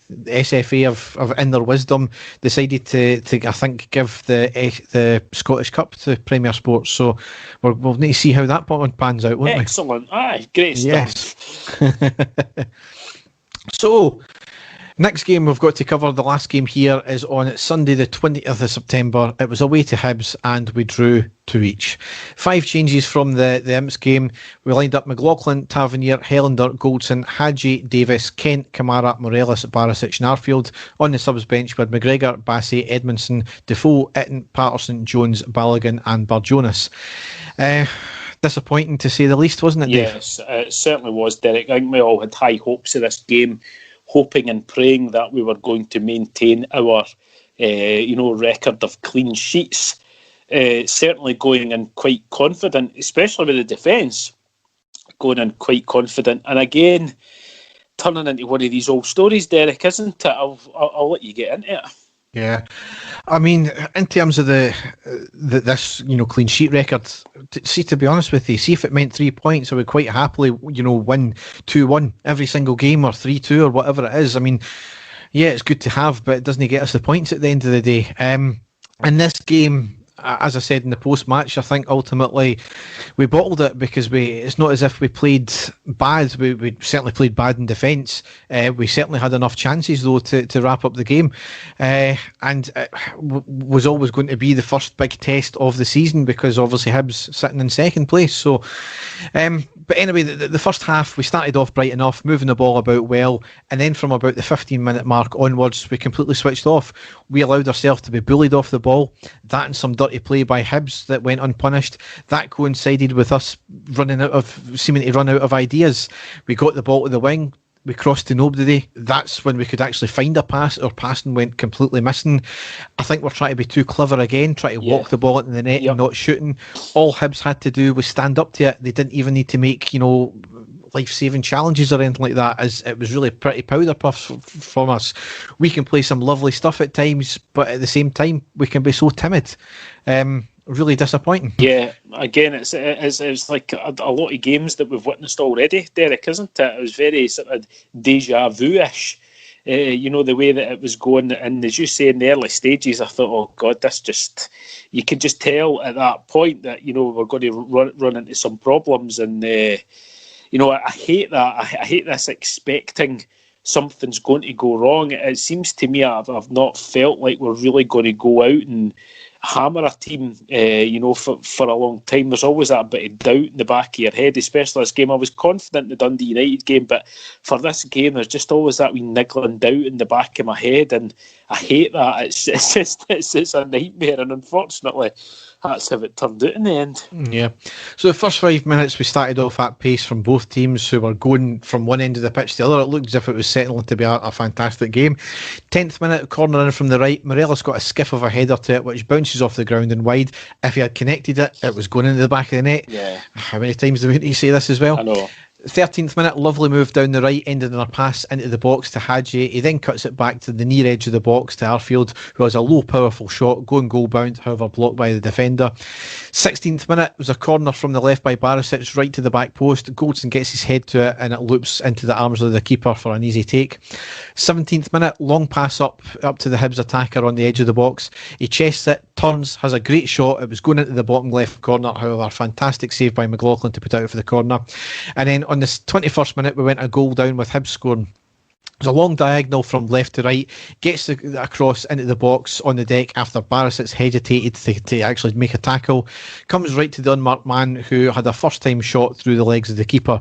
the SFA of in their wisdom decided to I think give the Scottish Cup to Premier Sports. So we'll need to see how that one pans out, won't we? Excellent. Aye, great stuff. Yes. So next game we've got to cover, the last game here, is on Sunday the 20th of September. It was away to Hibs and we drew 2 each. 5 changes from the Imps game. We lined up McLaughlin, Tavernier, Helander, Goldson, Hadji, Davis, Kent, Kamara, Morelos, Barisic and Arfield. On the subs bench with McGregor, Bassey, Edmondson, Defoe, Itten, Patterson, Jones, Balogun and Barjonas. Disappointing to say the least, wasn't it, Dave? Yes, it certainly was, Derek. I think we all had high hopes of this game, hoping and praying that we were going to maintain our record of clean sheets. Certainly going in quite confident, especially with the defence, going in quite confident. And again, turning into one of these old stories, Derek, isn't it? I'll let you get into it. Yeah, I mean, in terms of this clean sheet record, to be honest with you, see if it meant 3 points, I would quite happily win 2-1 every single game, or 3-2 or whatever it is. I mean, yeah, it's good to have, but it doesn't get us the points at the end of the day. In this game, as I said in the post-match, I think ultimately we bottled it because it's not as if we played bad. We certainly played bad in defence. We certainly had enough chances though to wrap up the game, and it was always going to be the first big test of the season because obviously Hibs sitting in second place. So, but anyway, the first half we started off bright enough, moving the ball about well, and then from about the 15-minute mark onwards, we completely switched off. We allowed ourselves to be bullied off the ball. That and some dirty play by Hibs that went unpunished. That coincided with us seeming to run out of ideas. We got the ball to the wing. We crossed to nobody. That's when we could actually find a pass. Our passing went completely missing. I think we're trying to be too clever again, trying to walk the ball into the net and not shooting. All Hibs had to do was stand up to it. They didn't even need to make, life-saving challenges or anything like that, as it was really pretty powder puffs from us. We can play some lovely stuff at times, but at the same time, we can be so timid. Really disappointing. Yeah, again, it's like a lot of games that we've witnessed already, Derek, isn't it? It was very sort of deja vu-ish, the way that it was going. And as you say, in the early stages, I thought, oh God, you could just tell at that point that, we're going to run into some problems. And, I hate that. I hate this expecting something's going to go wrong. It seems to me I've not felt like we're really going to go out and hammer a team, for a long time. There's always that bit of doubt in the back of your head, especially this game. I was confident in the Dundee United game, but for this game, there's just always that wee niggling doubt in the back of my head, and I hate that. It's a nightmare, and unfortunately, that's how it turned out in the end. Yeah. So the first 5 minutes, we started off at pace from both teams who were going from one end of the pitch to the other. It looked as if it was settling to be a fantastic game. 10th minute, corner in from the right. Morelos got a skiff of a header to it, which bounces off the ground and wide. If he had connected it, it was going into the back of the net. Yeah. How many times do we need to say this as well? I know. 13th minute, lovely move down the right, ended in a pass into the box to Hadji. He then cuts it back to the near edge of the box to Arfield, who has a low, powerful shot, going goal bound, however blocked by the defender. 16th minute was a corner from the left by Barisic right to the back post. Goldson gets his head to it and it loops into the arms of the keeper for an easy take. 17th minute, long pass up to the Hibs attacker on the edge of the box. He chests it, turns, has a great shot. It was going into the bottom left corner, however, fantastic save by McLaughlin to put out for the corner. And then on the 21st minute, we went a goal down with Hibs scoring. It was a long diagonal from left to right, gets across into the box on the deck after Barisic hesitated to actually make a tackle, comes right to the unmarked man who had a first-time shot through the legs of the keeper.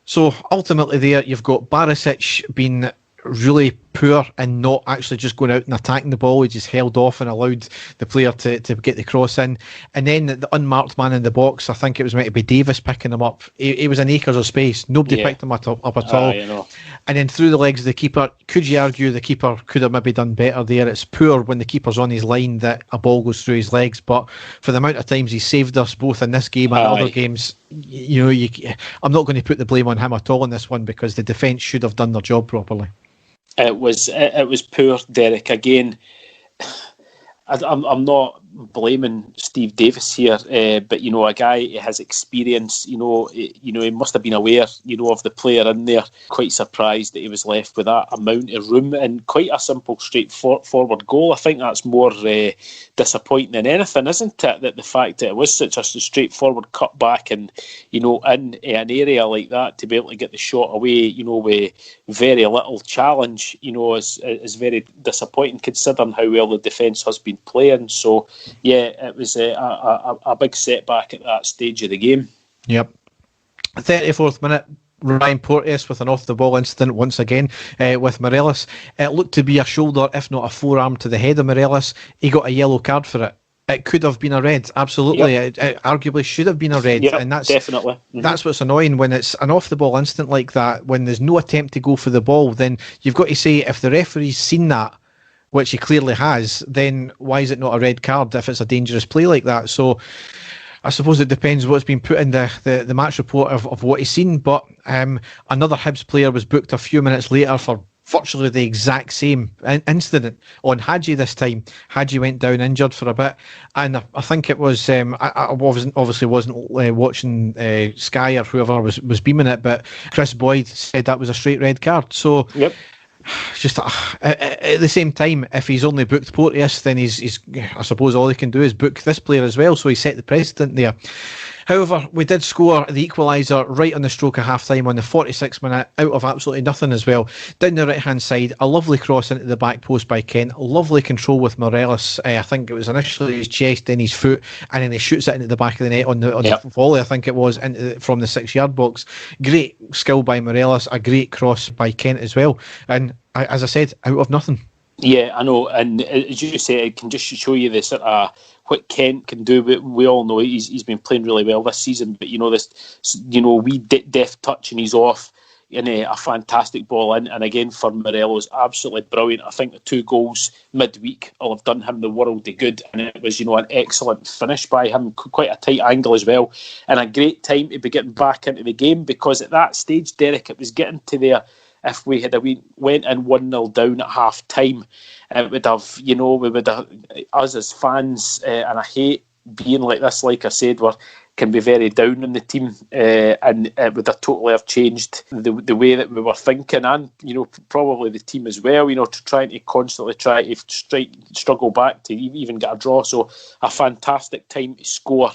So ultimately there, you've got Barisic being really poor and not actually just going out and attacking the ball. He just held off and allowed the player to get the cross in. And then the unmarked man in the box, I think it was meant to be Davis picking him up. He was in acres of space. Nobody picked him up at all. And then through the legs of the keeper. Could you argue the keeper could have maybe done better there? It's poor when the keeper's on his line that a ball goes through his legs, but for the amount of times he saved us both in this game and other games, I'm not going to put the blame on him at all in this one because the defence should have done their job properly. It was poor, Derek. Again, I'm not blaming Steve Davis here, but a guy who has experience. He must have been aware, of the player in there. Quite surprised that he was left with that amount of room and quite a simple, straightforward goal. I think that's more disappointing than anything, isn't it? That the fact that it was such a straightforward cut back and in an area like that to be able to get the shot away, with very little challenge, is very disappointing considering how well the defence has been playing. So. Yeah, it was a big setback at that stage of the game. Yep. 34th minute, Ryan Porteous with an off-the-ball incident once again with Morelos. It looked to be a shoulder, if not a forearm, to the head of Morelos. He got a yellow card for it. It could have been a red, absolutely. Yep. It arguably should have been a red. Yep, and that's definitely. Mm-hmm. That's what's annoying when it's an off-the-ball incident like that. When there's no attempt to go for the ball, then you've got to say, if the referee's seen that, which he clearly has, then why is it not a red card if it's a dangerous play like that? So I suppose it depends what's been put in the match report of what he's seen. But another Hibs player was booked a few minutes later for virtually the exact same incident on Hadji this time. Hadji went down injured for a bit, and I think it was I wasn't watching Sky or whoever was beaming it, but Chris Boyd said that was a straight red card. So yep. just at the same time, if he's only booked Porteous, then he's I suppose all he can do is book this player as well, so he set the precedent there. However, we did score the equaliser right on the stroke of half-time on the 46th minute, out of absolutely nothing as well. Down the right-hand side, a lovely cross into the back post by Kent, lovely control with Morelos. I think it was initially his chest, then his foot, and then he shoots it into the back of the net on the volley, I think it was, from the 6-yard box. Great skill by Morelos, a great cross by Kent as well. And as I said, out of nothing. Yeah, I know, and as you say, it can just show you the sort of what Kent can do. But we all know he's been playing really well this season. But wee deft touch and he's off in a fantastic ball in. And again for Morelos, absolutely brilliant. I think the 2 goals midweek will have done him the world of good. And it was an excellent finish by him, quite a tight angle as well, and a great time to be getting back into the game, because at that stage, Derek, it was getting to there. If we went in 1-0 down at half time, it would have, we would have, us as fans, and I hate being like this, like I said, can be very down on the team, and it would have totally have changed the way that we were thinking, and probably the team as well, to constantly try to struggle back to even get a draw. So a fantastic time to score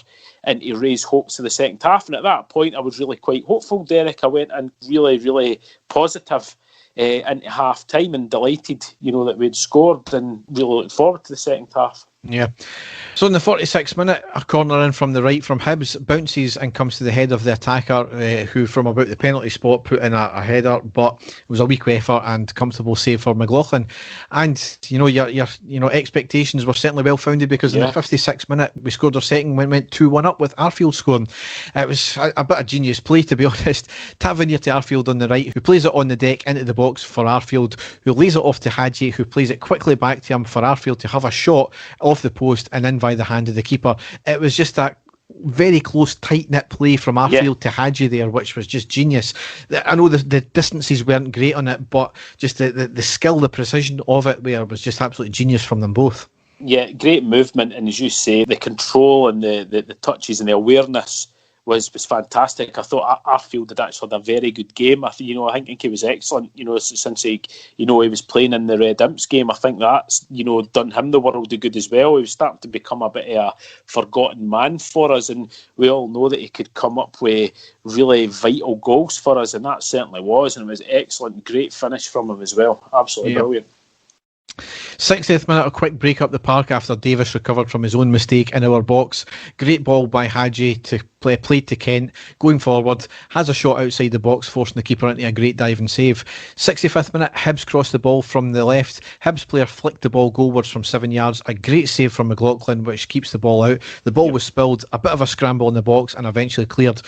and to raise hopes for the second half. And at that point, I was really quite hopeful, Derek. I went in really, really positive into half time and delighted, that we'd scored, and really looked forward to the second half. Yeah. So in the 46th minute, a corner in from the right from Hibs bounces and comes to the head of the attacker, who from about the penalty spot put in a header, but it was a weak effort and comfortable save for McLaughlin. And your expectations were certainly well founded, because in the 56th minute we scored our second, went 2-1 up with Arfield scoring. It was a bit of genius play, to be honest. Tavernier to Arfield on the right, who plays it on the deck into the box for Arfield, who lays it off to Hadji, who plays it quickly back to him for Arfield to have a shot off the post and in by the hand of the keeper. It was just that very close, tight-knit play from Arfield to Hadji there, which was just genius. I know the distances weren't great on it, but just the skill, the precision of it there was just absolutely genius from them both. Yeah, great movement, and as you say, the control and the touches and the awareness was fantastic. I thought Arfield had actually had a very good game. I think he was excellent. Since he was playing in the Red Imps game, I think that's done him the world of good as well. He was starting to become a bit of a forgotten man for us, and we all know that he could come up with really vital goals for us, and that certainly was. And it was excellent, great finish from him as well. Absolutely brilliant. 60th minute, a quick break up the park after Davis recovered from his own mistake in our box. Great ball by Hadji to played to Kent, going forward, has a shot outside the box, forcing the keeper into a great dive and save. 65th minute, Hibs crossed the ball from the left. Hibs player flicked the ball goalwards from 7 yards. A great save from McLaughlin, which keeps the ball out. The ball was spilled, a bit of a scramble in the box, and eventually cleared.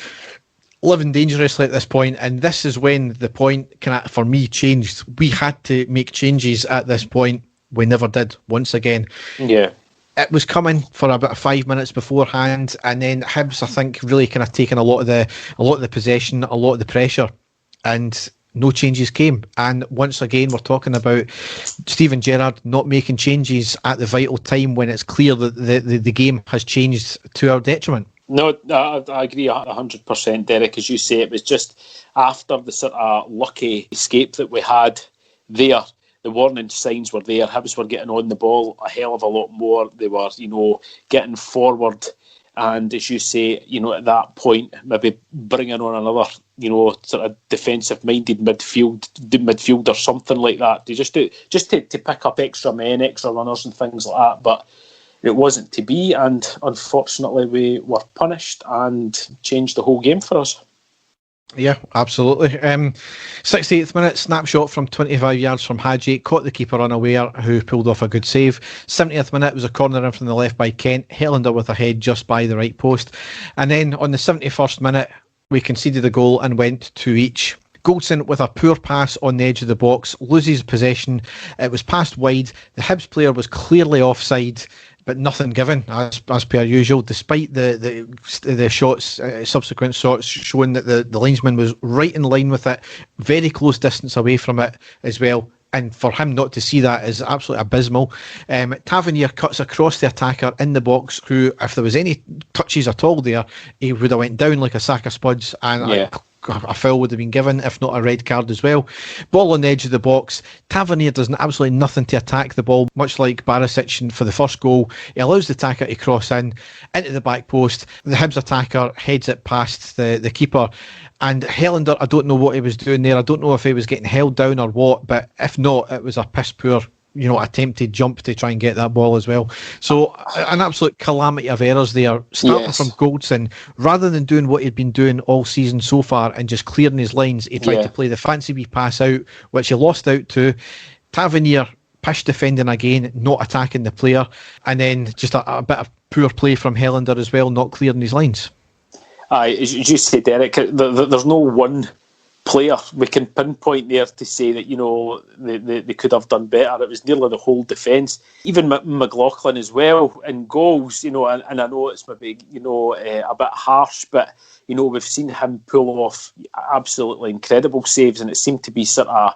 Living dangerously at this point, and this is when the point for me changed. We had to make changes at this point. We never did once again. Yeah. It was coming for about 5 minutes beforehand, and then Hibs, I think, really kind of taken a lot of the possession, a lot of the pressure, and no changes came. And once again, we're talking about Steven Gerrard not making changes at the vital time when it's clear that the game has changed to our detriment. No, I agree 100%, Derek. As you say, it was just after the sort of lucky escape that we had there. The warning signs were there. Hibs were getting on the ball a hell of a lot more. They were, getting forward. And as you say, at that point, maybe bringing on another, sort of defensive-minded midfield or something like that. Just to pick up extra men, extra runners and things like that. But it wasn't to be, and unfortunately we were punished and changed the whole game for us. Yeah, absolutely. 68th minute, snapshot from 25 yards from Hadji, caught the keeper unaware, who pulled off a good save. 70th minute was a corner in from the left by Kent, Helander with a head just by the right post. And then on the 71st minute, we conceded a goal and went 2 each. Goldson with a poor pass on the edge of the box, loses possession. It was passed wide. The Hibs player was clearly offside, but nothing given, as per usual, despite the shots, subsequent shots showing that the linesman was right in line with it, very close distance away from it as well. And for him not to see that is absolutely abysmal. Tavernier cuts across the attacker in the box, who, if there was any touches at all there, he would have went down like a sack of spuds, and a foul would have been given, if not a red card as well. Ball on the edge of the box. Tavernier does absolutely nothing to attack the ball, much like Barisic for the first goal. He allows the attacker to cross into the back post. The Hibs attacker heads it past the keeper. And Helander, I don't know what he was doing there. I don't know if he was getting held down or what, but if not, it was a piss poor attempted jump to try and get that ball as well. So an absolute calamity of errors there, starting from Goldson. Rather than doing what he'd been doing all season so far and just clearing his lines, he tried to play the fancy wee pass out, which he lost out to. Tavernier pish defending again, not attacking the player, and then just a bit of poor play from Helander as well, not clearing his lines. As you say, Derek, there's no one player we can pinpoint there to say that they could have done better. It was nearly the whole defence, even McLaughlin as well in goals. And I know it's maybe a bit harsh, but we've seen him pull off absolutely incredible saves, and it seemed to be sort of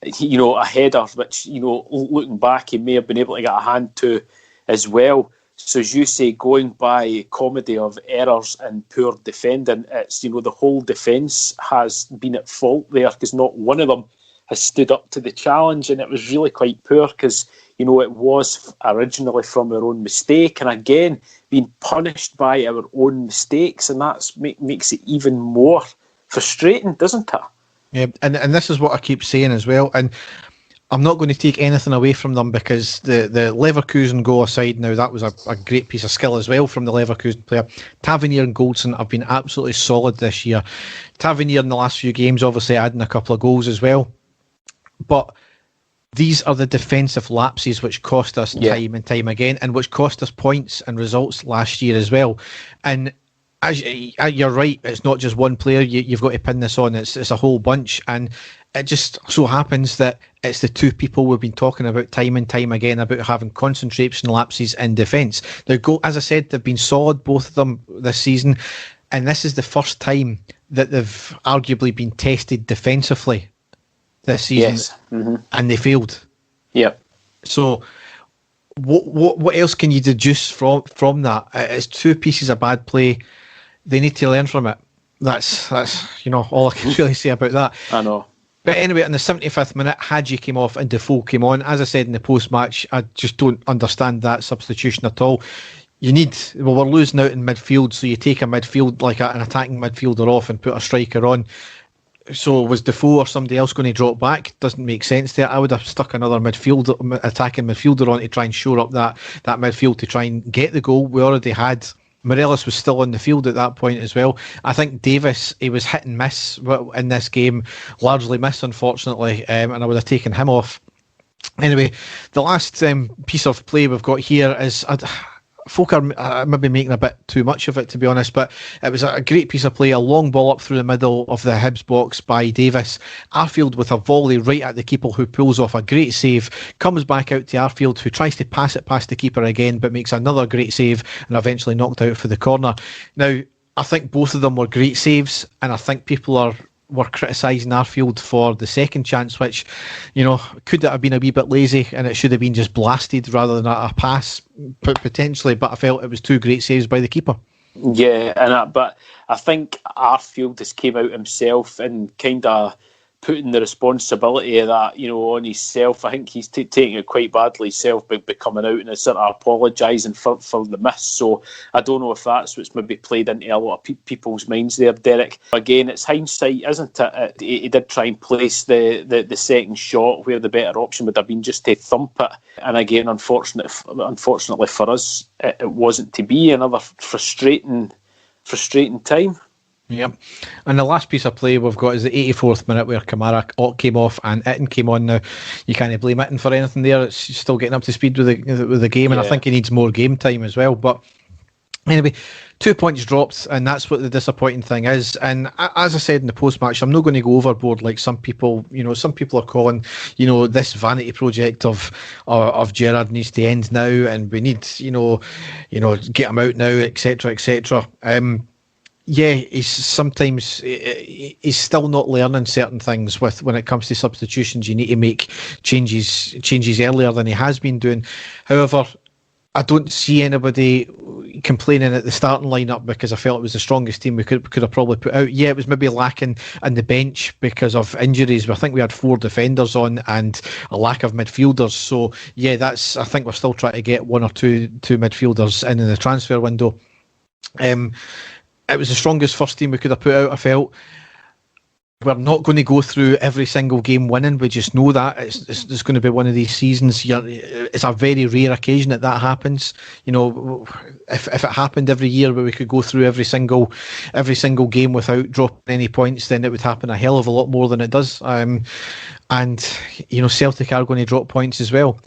a header which looking back he may have been able to get a hand to as well. So as you say, going by a comedy of errors and poor defending, it's the whole defence has been at fault there, because not one of them has stood up to the challenge, and it was really quite poor because it was originally from our own mistake, and again being punished by our own mistakes, and that makes it even more frustrating, doesn't it? Yeah, and this is what I keep saying as well, and I'm not going to take anything away from them, because the Leverkusen goal aside now, that was a great piece of skill as well from the Leverkusen player. Tavernier and Goldson have been absolutely solid this year. Tavernier in the last few games obviously adding a couple of goals as well. But these are the defensive lapses which cost us time and time again, and which cost us points and results last year as well. And as you're right, it's not just one player you've got to pin this on, it's a whole bunch, and it just so happens that it's the two people we've been talking about time and time again about having concentration lapses in defence. As I said, they've been solid, both of them, this season, and this is the first time that they've arguably been tested defensively this season, and they failed. Yep. So what else can you deduce from that? It's two pieces of bad play. They need to learn from it. That's all I can really say about that. I know. But anyway, in the 75th minute, Hadji came off and Defoe came on. As I said in the post-match, I just don't understand that substitution at all. We're losing out in midfield, so you take a midfield, like an attacking midfielder off and put a striker on. So was Defoe or somebody else going to drop back? Doesn't make sense there. I would have stuck another attacking midfielder on to try and shore up that midfield to try and get the goal. We already had... Morelos was still on the field at that point as well. I think Davis, he was hit and miss in this game, largely miss, unfortunately, and I would have taken him off. Anyway, the last piece of play we've got here is... folk are maybe making a bit too much of it, to be honest, but it was a great piece of play, a long ball up through the middle of the Hibs box by Davis. Arfield with a volley right at the keeper, who pulls off a great save, comes back out to Arfield, who tries to pass it past the keeper again, but makes another great save and eventually knocked out for the corner. Now, I think both of them were great saves, and I think people were criticising Arfield for the second chance, which, could have been a wee bit lazy, and it should have been just blasted rather than a pass, potentially, but I felt it was two great saves by the keeper. Yeah, but I think Arfield has came out himself and kind of putting the responsibility of that, on himself. I think he's taking it quite badly himself by coming out and sort of apologising for the miss. So I don't know if that's what's maybe played into a lot of people's minds there, Derek. Again, it's hindsight, isn't it? He did try and place the second shot where the better option would have been just to thump it. And again, unfortunately for us, it wasn't to be. Another frustrating time. Yep. And the last piece of play we've got is the 84th minute, where Kamara came off and Itten came on. Now, you can't blame Itten for anything there. It's still getting up to speed with the game, and I think he needs more game time as well. But anyway, 2 points dropped, and that's what the disappointing thing is. And as I said in the post-match, I'm not going to go overboard like some people. Some people are calling, this vanity project of Gerrard needs to end now, and we need, get him out now, etc., etc. Yeah, he's still not learning certain things when it comes to substitutions. You need to make changes earlier than he has been doing. However, I don't see anybody, complaining at the starting lineup because I felt it was the strongest team we could have probably put out. Yeah, it was maybe lacking in the bench because of injuries. I think we had 4 defenders on and a lack of midfielders. So yeah, I think we're still trying to get 1 or 2 midfielders in the transfer window. It was the strongest first team we could have put out, I felt. We're not going to go through every single game winning. We just know that it's going to be one of these seasons. It's a very rare occasion that happens. You know, if it happened every year where we could go through every single game without dropping any points, then it would happen a hell of a lot more than it does. And you know, Celtic are going to drop points as well.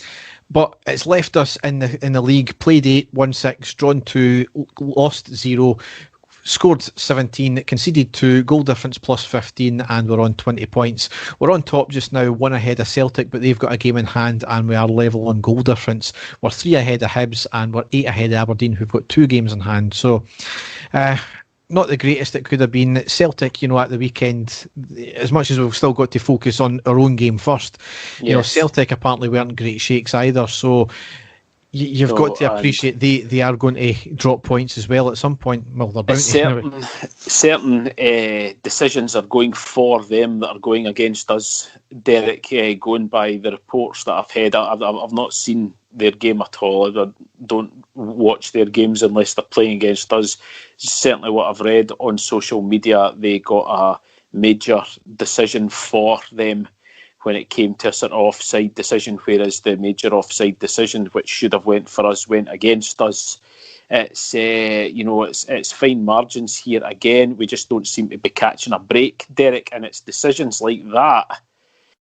But it's left us in the league. Played 8, won 6, drawn 2, lost 0. Scored 17, conceded 2, goal difference plus 15, and we're on 20 points. We're on top just now, 1 ahead of Celtic, but they've got a game in hand, and we are level on goal difference. We're 3 ahead of Hibs, and we're 8 ahead of Aberdeen, who've got 2 games in hand. So, not the greatest it could have been. Celtic, you know, at the weekend, as much as we've still got to focus on our own game first, you know, Celtic apparently weren't great shakes either. So, you've got to appreciate they are going to drop points as well at some point. Well, they're bound to. Certain decisions are going for them that are going against us. Derek, going by the reports that I've heard, I've not seen their game at all. I don't watch their games unless they're playing against us. Certainly what I've read on social media, they got a major decision for them when it came to a sort of offside decision, whereas the major offside decision, which should have went for us, went against us. It's it's fine margins here again. We just don't seem to be catching a break, Derek, and it's decisions like that,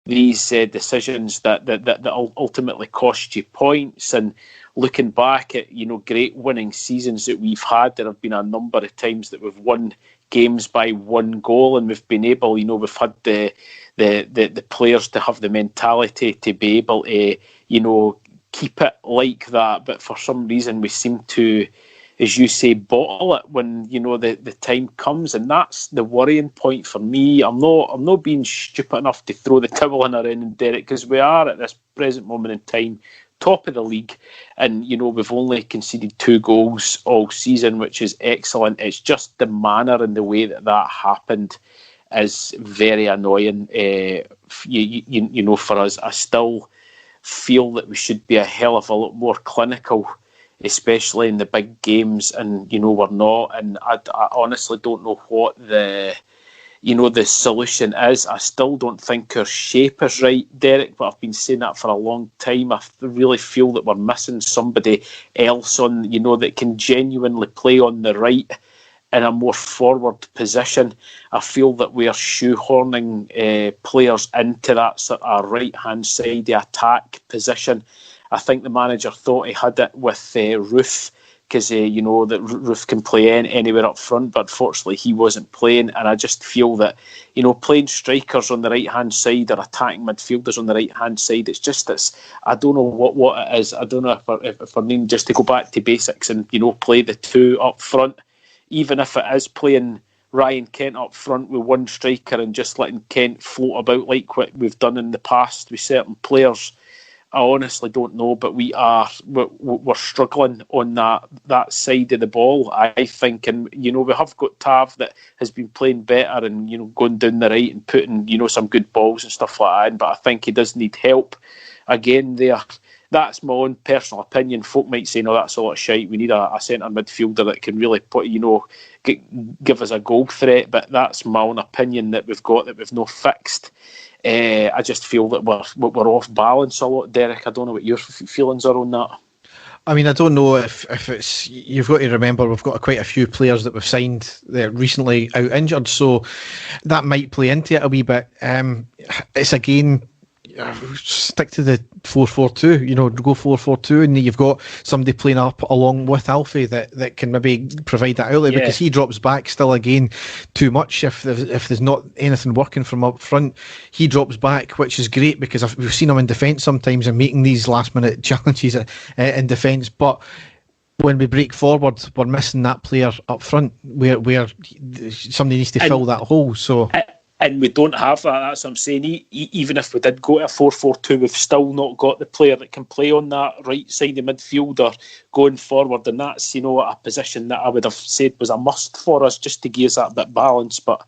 these decisions that ultimately cost you points. And looking back at great winning seasons that we've had, there have been a number of times that we've won games by 1 goal, and we've been able, we've had the players to have the mentality to be able to, keep it like that. But for some reason, we seem to, as you say, bottle it when the time comes, and that's the worrying point for me. I'm not being stupid enough to throw the towel in our end, Derek, because we are at this present moment in time top of the league, and we've only conceded 2 goals all season, which is excellent. It's just the manner and the way that happened is very annoying. For us, I still feel that we should be a hell of a lot more clinical, especially in the big games, and we're not. And I honestly don't know what the solution is. I still don't think our shape is right, Derek, but I've been saying that for a long time. I really feel that we're missing somebody else on, that can genuinely play on the right in a more forward position. I feel that we are shoehorning players into that sort of right-hand side, the attack position. I think the manager thought he had it with Ruth, because that Ruth can play anywhere up front, but unfortunately he wasn't playing. And I just feel that playing strikers on the right hand side or attacking midfielders on the right hand side, I don't know what it is. I don't know if we're needing just to go back to basics and play the 2 up front, even if it is playing Ryan Kent up front with 1 striker and just letting Kent float about like what we've done in the past with certain players. I honestly don't know, but we're struggling on that side of the ball, I think. And we have got Tav that has been playing better and going down the right and putting some good balls and stuff like that. But I think he does need help again there. That's my own personal opinion. Folk might say, no, that's a lot of shite. We need a centre midfielder that can really put give us a goal threat. But that's my own opinion that we've not fixed. I just feel that we're off balance a lot, Derek. I don't know what your feelings are on that. I mean, I don't know if it's... You've got to remember we've got quite a few players that we've signed that recently out injured, so that might play into it a wee bit. It's again... stick to the 4-4-2, go 4-4-2, and you've got somebody playing up along with Alfie that can maybe provide that outlet, because he drops back still again too much if there's not anything working from up front. He drops back, which is great because we've seen him in defence sometimes and making these last minute challenges in defence, but when we break forward, we're missing that player up front where somebody needs to fill that hole. So And we don't have that. That's what I'm saying. Even if we did go to a 4-4-2, we've still not got the player that can play on that right side of midfielder going forward. And that's, a position that I would have said was a must for us, just to give us that bit of balance. But,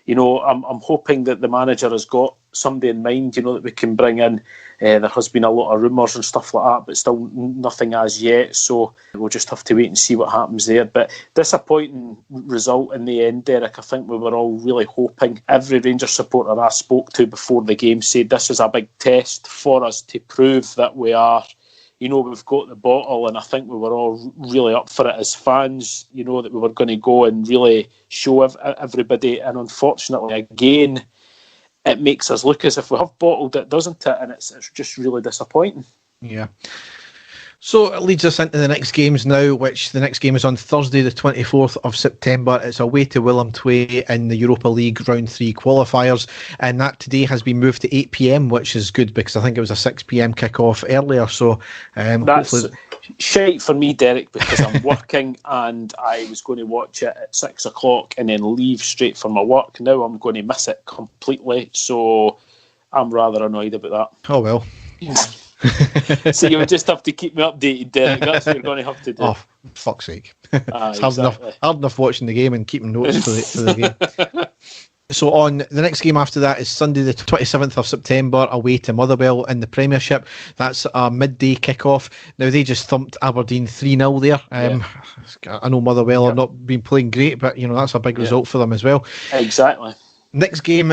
I'm hoping that the manager has got somebody in mind, that we can bring in. There has been a lot of rumours and stuff like that, but still nothing as yet. So we'll just have to wait and see what happens there. But disappointing result in the end, Derek. I think we were all really hoping. Every Rangers supporter I spoke to before the game said this is a big test for us to prove that we are, we've got the bottle, and I think we were all really up for it as fans, that we were going to go and really show everybody. And unfortunately, again, it makes us look as if we have bottled it, doesn't it? And it's just really disappointing. Yeah. So it leads us into the next games now, which the next game is on Thursday, the 24th of September. It's away to Willem II in the Europa League Round 3 qualifiers. And that today has been moved to 8 p.m, which is good because I think it was a 6 p.m. kick-off earlier. So that's hopefully... shite for me, Derek, because I'm working and I was going to watch it at 6 o'clock and then leave straight for my work. Now I'm going to miss it completely. So I'm rather annoyed about that. Oh, well. So you would just have to keep me updated, Derek. That's what you're going to have to do. Oh, fuck's sake. It's exactly. hard enough watching the game and keeping notes for the game. So on the next game after that is Sunday the 27th of September away to Motherwell in the Premiership. That's a midday kick-off. Now they just thumped Aberdeen 3-0 there. I know Motherwell have not been playing great, but that's a big result for them as well. Exactly. Next game,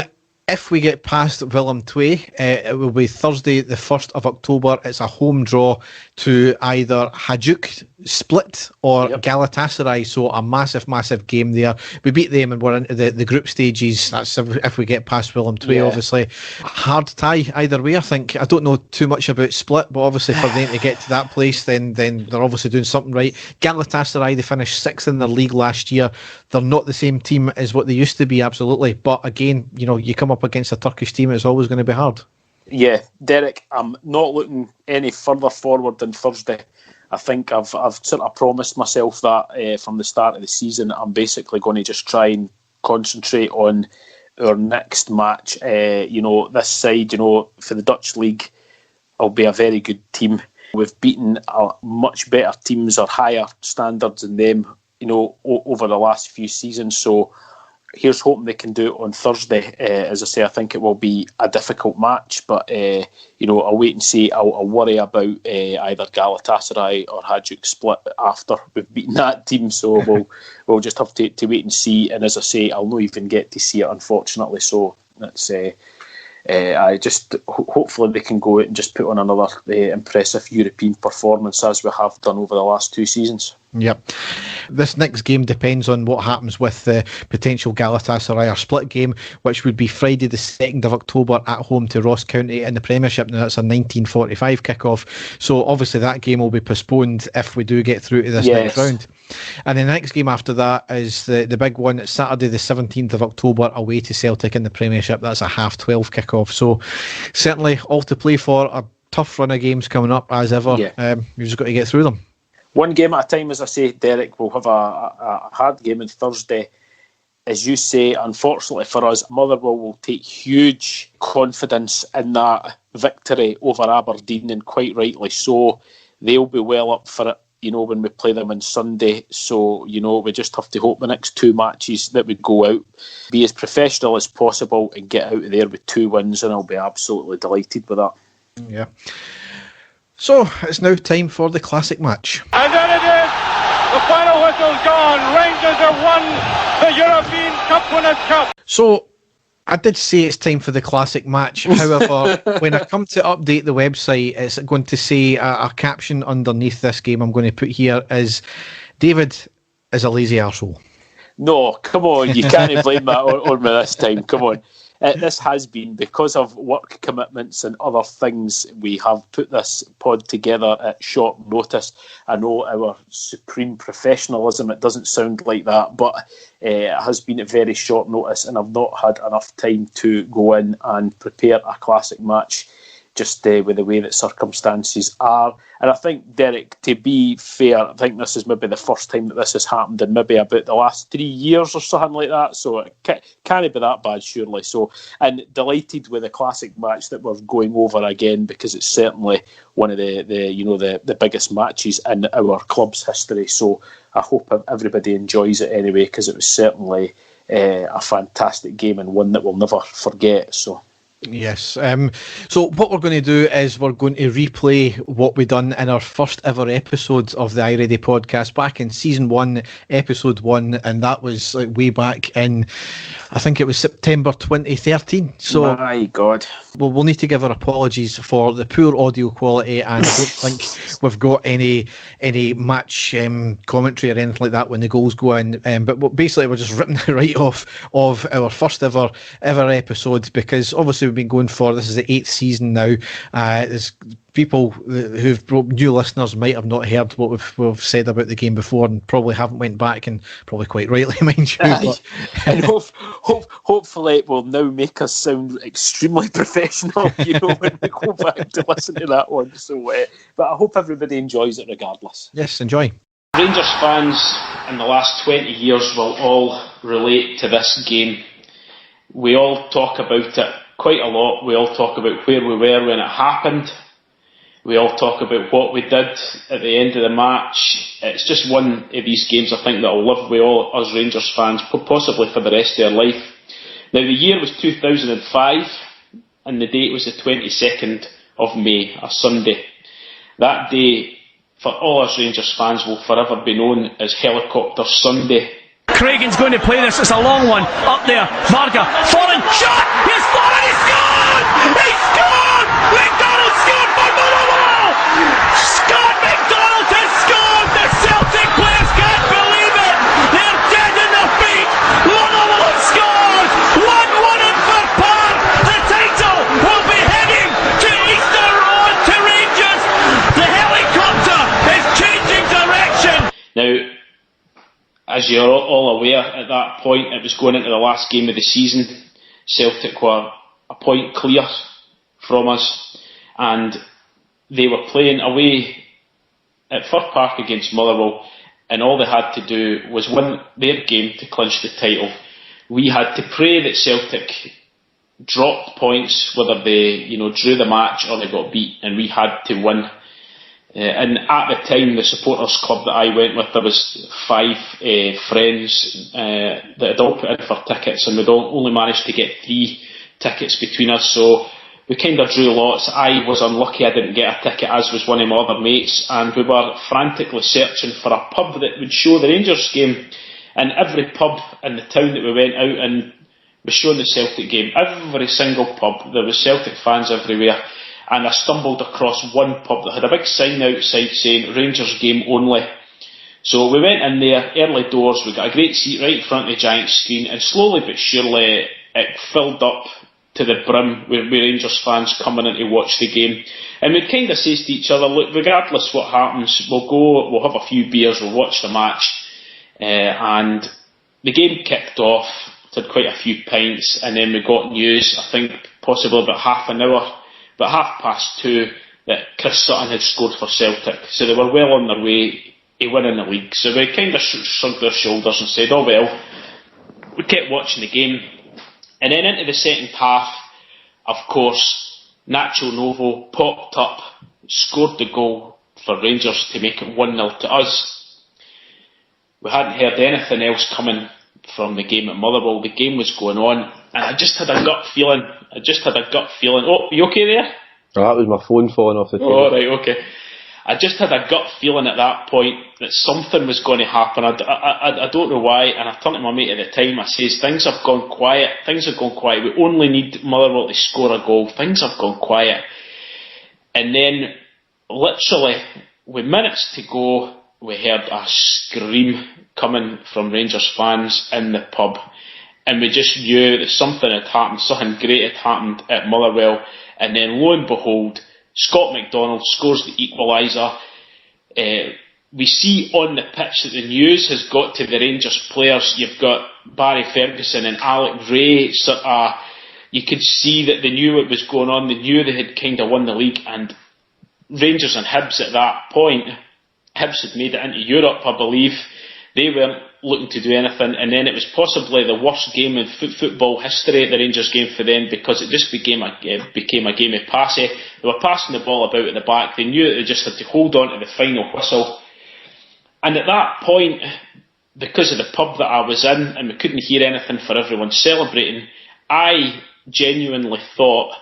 if we get past Willem II, it will be Thursday the 1st of October. It's a home draw to either Hajduk Split or Galatasaray, so a massive game there. We beat them and we're into the group stages. That's if we get past Willem II, obviously. Hard tie either way, I think. I don't know too much about Split, but obviously for them to get to that place, then they're obviously doing something right. Galatasaray, they finished 6th in their league last year. They're not the same team as what they used to be, absolutely. But again, you come up against a Turkish team, it's always going to be hard. Yeah, Derek, I'm not looking any further forward than Thursday. I think I've sort of promised myself that from the start of the season. I'm basically going to just try and concentrate on our next match. This side, for the Dutch League, will be a very good team. We've beaten much better teams or higher standards than them, over the last few seasons. So here's hoping they can do it on Thursday. As I say, I think it will be a difficult match, but I'll wait and see. I'll worry about either Galatasaray or Hajduk Split after we've beaten that team. So we'll just have to wait and see. And as I say, I'll not even get to see it, unfortunately. So that's hopefully they can go out and just put on another impressive European performance as we have done over the last 2 seasons. Yep. This next game depends on what happens with the potential Galatasaray or Split game, which would be Friday the 2nd of October at home to Ross County in the Premiership. Now that's a 19:45 kick-off. So obviously that game will be postponed if we do get through to this next round. And the next game after that is the big one. It's Saturday the 17th of October away to Celtic in the Premiership. That's a 12:30 kick-off. So certainly all to play for. A tough run of games coming up as ever. You've just got to get through them. One game at a time, as I say, Derek. We'll have a hard game on Thursday. As you say, unfortunately for us, Motherwell will take huge confidence in that victory over Aberdeen, and quite rightly so. They'll be well up for it, when we play them on Sunday. So, we just have to hope the next 2 matches that we go out, be as professional as possible and get out of there with 2 wins, and I'll be absolutely delighted with that. Yeah. So, it's now time for the classic match. And there it is! The final whistle's gone! Rangers have won the European Cup Winners' Cup! So, I did say it's time for the classic match. However, when I come to update the website, it's going to say a caption underneath this game I'm going to put here is, David is a lazy arsehole. No, come on, you can't blame that on me this time, come on. This has been, because of work commitments and other things, we have put this pod together at short notice. I know our supreme professionalism, it doesn't sound like that, but it has been at very short notice, and I've not had enough time to go in and prepare a classic match. just with the way that circumstances are. And I think, Derek, to be fair, I think this is maybe the first time that this has happened in maybe about the last 3 years or something like that. So it can't be that bad, surely. So, and delighted with the classic match that we're going over again, because it's certainly one of the biggest matches in our club's history. So I hope everybody enjoys it anyway, because it was certainly a fantastic game and one that we'll never forget. So. Yes. So what we're going to do is we're going to replay what we done in our first ever episode of the iReady podcast back in season 1, episode 1, and that was like way back in, I think it was September 2013. So my God. Well, we'll need to give our apologies for the poor audio quality, and I don't think we've got any match commentary or anything like that when the goals go in. But basically, we're just ripping the right off of our first ever episode, because obviously we've been going for, this is the 8th season now. There's people new listeners might have not heard what we've said about the game before, and probably haven't went back, and probably quite rightly, mind you. And hopefully it will now make us sound extremely professional, when we go back to listen to that one. So, but I hope everybody enjoys it regardless. Yes, enjoy. Rangers fans in the last 20 years will all relate to this game. We all talk about it quite a lot. We all talk about where we were when it happened. We all talk about what we did at the end of the match. It's just one of these games, I think, that will live with all us Rangers fans, possibly for the rest of their life. Now, the year was 2005, and the date was the 22nd of May, a Sunday. That day, for all us Rangers fans, will forever be known as Helicopter Sunday. Craigan's going to play this. It's a long one. Up there. Varga. Fallen. Shot! He's fallen! He scored! He scored! McDonald scored for Motherwell! Scott McDonald has scored! The Celtic players can't believe it! They're dead in their feet! Motherwell has scored! 1-1 in Fir Park! The title will be heading to Easter Road to Rangers! The helicopter is changing direction! Now, as you're all aware, at that point it was going into the last game of the season. Celtic were a point clear from us, and they were playing away at Fir Park against Motherwell, and all they had to do was win their game to clinch the title. We had to pray that Celtic dropped points, whether they drew the match or they got beat, and we had to win. And at the time, the supporters club that I went with, there was 5 friends that had all put in for tickets, and we'd only managed to get 3 tickets between us, so we kind of drew lots. I was unlucky, I didn't get a ticket, as was one of my other mates, and we were frantically searching for a pub that would show the Rangers game. And every pub in the town that we went out in was showing the Celtic game. Every single pub, there was Celtic fans everywhere. And I stumbled across one pub that had a big sign outside saying Rangers game only. So we went in there, early doors, we got a great seat right in front of the giant screen, and slowly but surely it filled up to the brim with Rangers fans coming in to watch the game. And we'd kind of say to each other, look, regardless what happens, we'll have a few beers, we'll watch the match. And the game kicked off, had quite a few pints, and then we got news, I think possibly about half an hour, about 2:30, that Chris Sutton had scored for Celtic. So they were well on their way to winning the league. So we kind of shrugged our shoulders and said, oh well. We kept watching the game. And then into the second half, of course, Nacho Novo popped up, scored the goal for Rangers to make it 1-0 to us. We hadn't heard anything else coming from the game at Motherwell. The game was going on, and I just had a gut feeling. Oh, you okay there? Oh, that was my phone falling off the table. Oh, right, okay. I just had a gut feeling at that point that something was going to happen. I don't know why, and I turned to my mate at the time. I says, things have gone quiet. We only need Motherwell to score a goal. Things have gone quiet. And then, literally, with minutes to go, we heard a scream coming from Rangers fans in the pub. And we just knew that something had happened, something great had happened at Motherwell. And then, lo and behold, Scott McDonald scores the equaliser. We see on the pitch that the news has got to the Rangers players. You've got Barry Ferguson and Alec Ray sort of you could see that they knew what was going on. They knew they had kind of won the league, and Rangers and Hibs at that point, Hibs had made it into Europe, I believe. They weren't looking to do anything, and then it was possibly the worst game in football history, the Rangers game for them, because it just became a game of passy. They were passing the ball about at the back. They knew that they just had to hold on to the final whistle. And at that point, because of the pub that I was in, and we couldn't hear anything for everyone celebrating, I genuinely thought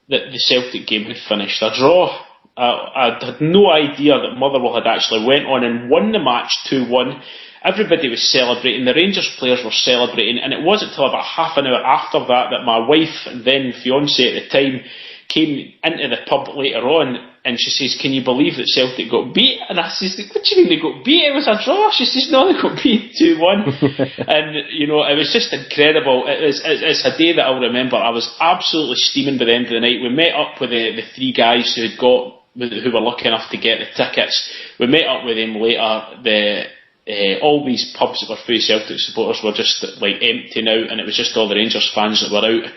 that the Celtic game had finished a draw. I had no idea that Motherwell had actually went on and won the match 2-1. Everybody was celebrating, the Rangers players were celebrating, and it wasn't until about half an hour after that that my wife, and then fiancée at the time, came into the pub later on, and she says, "Can you believe that Celtic got beat?" And I says, "What do you mean they got beat? It was a draw." She says, "No, they got beat 2-1. And, you know, it was just incredible. It's a day that I'll remember. I was absolutely steaming by the end of the night. We met up with the three guys who were lucky enough to get the tickets. We met up with them later. All these pubs that were full of Celtic supporters were just like empty now, and it was just all the Rangers fans that were out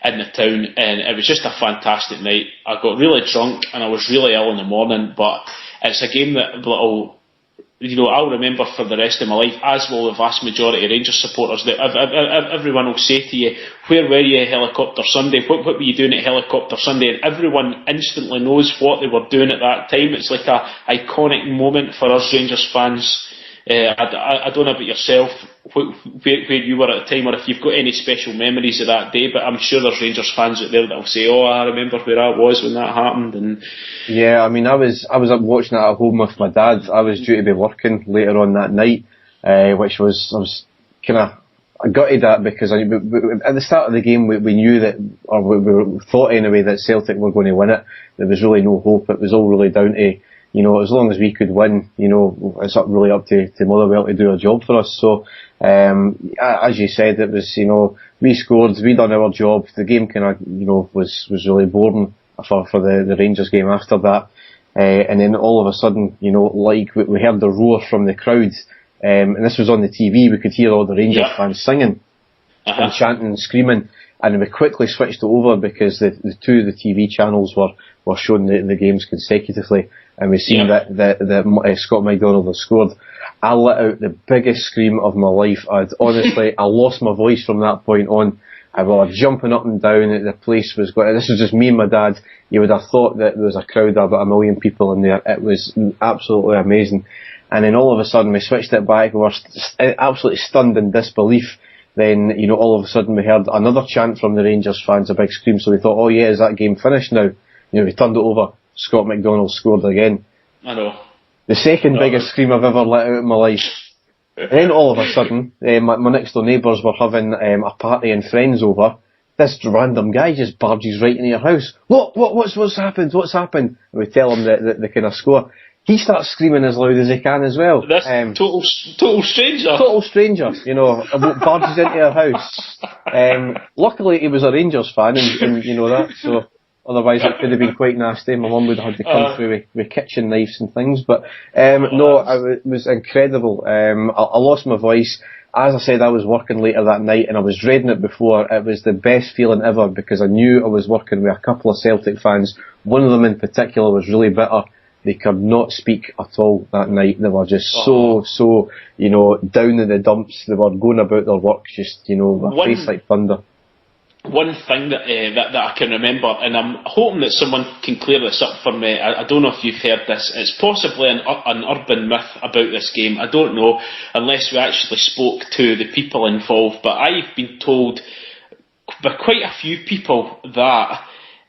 in the town, and it was just a fantastic night. I got really drunk and I was really ill in the morning, but it's a game that I'll remember for the rest of my life, as will the vast majority of Rangers supporters. Everyone will say to you, "Where were you at Helicopter Sunday? What were you doing at Helicopter Sunday?" And everyone instantly knows what they were doing at that time. It's like a iconic moment for us Rangers fans. I don't know about yourself, where you were at the time, or if you've got any special memories of that day, but I'm sure there's Rangers fans out there that'll say, "Oh, I remember where I was when that happened." And yeah, I mean, I was up watching it at home with my dad. I was due to be working later on that night, which I was kind of gutted at, because at the start of the game we knew that, or we thought anyway, that Celtic were going to win it. There was really no hope. It was all really down to, you know, as long as we could win, you know, it's really up to Motherwell to do a job for us. So, as you said, it was, you know, we scored, we done our job. The game kind of, you know, was really boring for the Rangers game after that. And then all of a sudden, you know, like we heard the roar from the crowds, and this was on the TV. We could hear all the Rangers fans singing and chanting and screaming. And we quickly switched it over because the TV channels were showing the games consecutively, and we seen that Scott McDonald had scored. I let out the biggest scream of my life. I lost my voice from that point on. I was jumping up and down. The place was going. This was just me and my dad. You would have thought that there was a crowd of about 1 million people in there. It was absolutely amazing. And then all of a sudden we switched it back. We were absolutely stunned in disbelief. Then, you know, all of a sudden we heard another chant from the Rangers fans, a big scream. So we thought, "Oh yeah, is that game finished now?" You know, we turned it over. Scott McDonald scored again. I know. The second biggest scream I've ever let out in my life. And then all of a sudden, my next door neighbours were having a party and friends over. This random guy just barges right into your house. What's happened? What's happened? And we tell him the kind of score. He starts screaming as loud as he can as well. This total stranger. Total stranger, you know, barges into your house. Luckily he was a Rangers fan, and you know that, so otherwise it could have been quite nasty. My mum would have had to come through with kitchen knives and things, but it was incredible. I lost my voice. As I said, I was working later that night, and I was dreading it before. It was the best feeling ever, because I knew I was working with a couple of Celtic fans. One of them in particular was really bitter. They could not speak at all that night. They were just so, you know, down in the dumps. They were going about their work, just, you know, with a face like thunder. One thing that I can remember, and I'm hoping that someone can clear this up for me. I don't know if you've heard this. It's possibly an urban myth about this game. I don't know, unless we actually spoke to the people involved. But I've been told by quite a few people that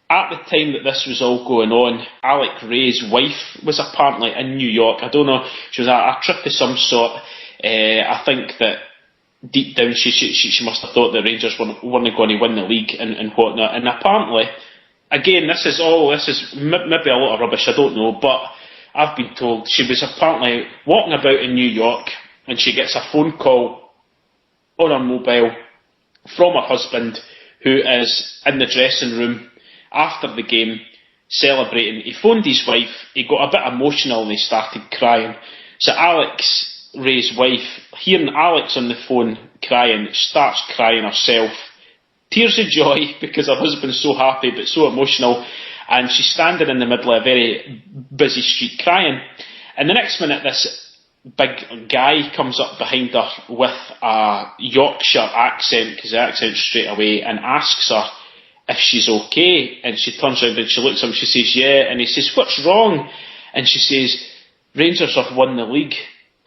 at the time that this was all going on, Alec Ray's wife was apparently in New York. I don't know, she was at a trip of some sort. I think that deep down she must have thought the Rangers weren't going to win the league and whatnot. And apparently, again, this is maybe a lot of rubbish, I don't know, but I've been told she was apparently walking about in New York, and she gets a phone call on her mobile from her husband, who is in the dressing room after the game, celebrating. He phoned his wife, he got a bit emotional and he started crying. So Alex Ray's wife, hearing Alex on the phone crying, starts crying herself, tears of joy because her husband's so happy but so emotional, and she's standing in the middle of a very busy street crying. And the next minute, this big guy comes up behind her with a Yorkshire accent, because the accent's straight away, and asks her if she's okay. And she turns around and she looks at him, she says, yeah. And he says, what's wrong? And she says, Rangers have won the league.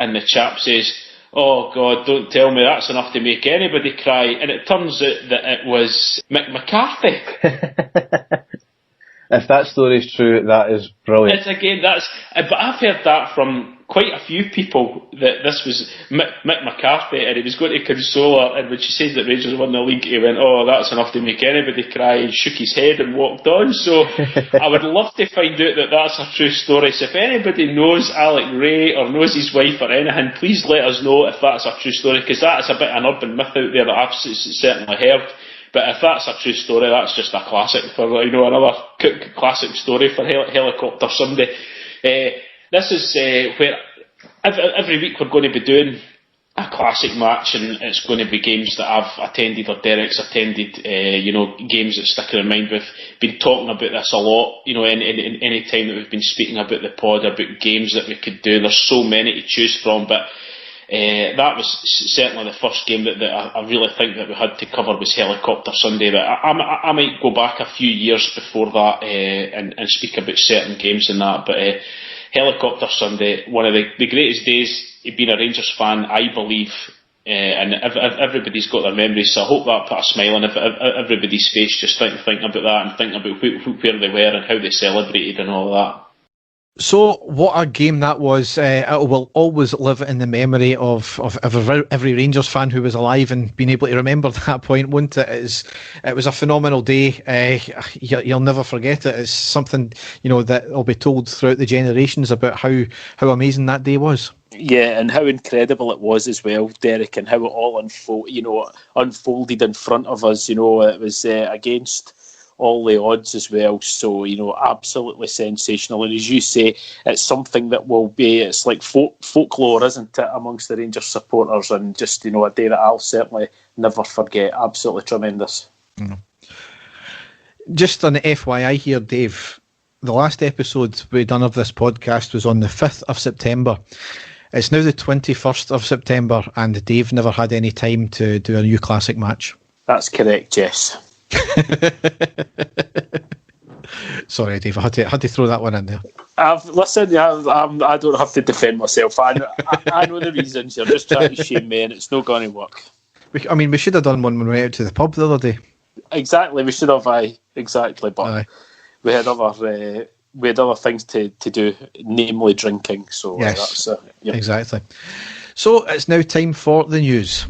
And the chap says, oh God, don't tell me, that's enough to make anybody cry. And it turns out that it was Mick McCarthy. If that story's true, that is brilliant. But I've heard that from quite a few people, that this was Mick McCarthy, and he was going to console her, and when she said that Rangers won the league, he went, oh, that's enough to make anybody cry, and shook his head and walked on. So I would love to find out that that's a true story. So if anybody knows Alec Ray or knows his wife or anything, please let us know if that's a true story, because that is a bit of an urban myth out there that I've certainly heard. But if that's a true story, that's just a classic for, another classic story for Helicopter Sunday. This is where every week we're going to be doing a classic match, and it's going to be games that I've attended or Derek's attended, games that stick in our mind. We've been talking about this a lot, any time that we've been speaking about the pod, about games that we could do. There's so many to choose from, but that was certainly the first game that I really think that we had to cover was Helicopter Sunday. But I might go back a few years before that and speak about certain games and that. But Helicopter Sunday, one of the greatest days, being a Rangers fan, I believe, and everybody's got their memories, so I hope that put a smile on everybody's face just thinking about that and thinking about where they were and how they celebrated and all that. So, what a game that was. It will always live in the memory of every Rangers fan who was alive and being able to remember that point, won't it? It was a phenomenal day. You'll never forget it. It's something, that will be told throughout the generations about how amazing that day was. Yeah, and how incredible it was as well, Derek, and how it all unfolded in front of us. It was against all the odds as well, so absolutely sensational. And as you say, it's something that it's like folklore, isn't it, amongst the Rangers supporters, and just a day that I'll certainly never forget. Absolutely tremendous. Just an FYI here, Dave, the last episode we done of this podcast was on the 5th of September. It's now the 21st of September, and Dave never had any time to do a new classic match. That's correct, yes. Sorry, Dave, I had to throw that one in there. Listen, I don't have to defend myself. I know the reasons. You're just trying to shame me, and it's not going to work. We should have done one when we went out to the pub the other day. Exactly, we should have. Exactly, but we had other things to do, namely drinking. So yes, that's exactly. So it's now time for the news.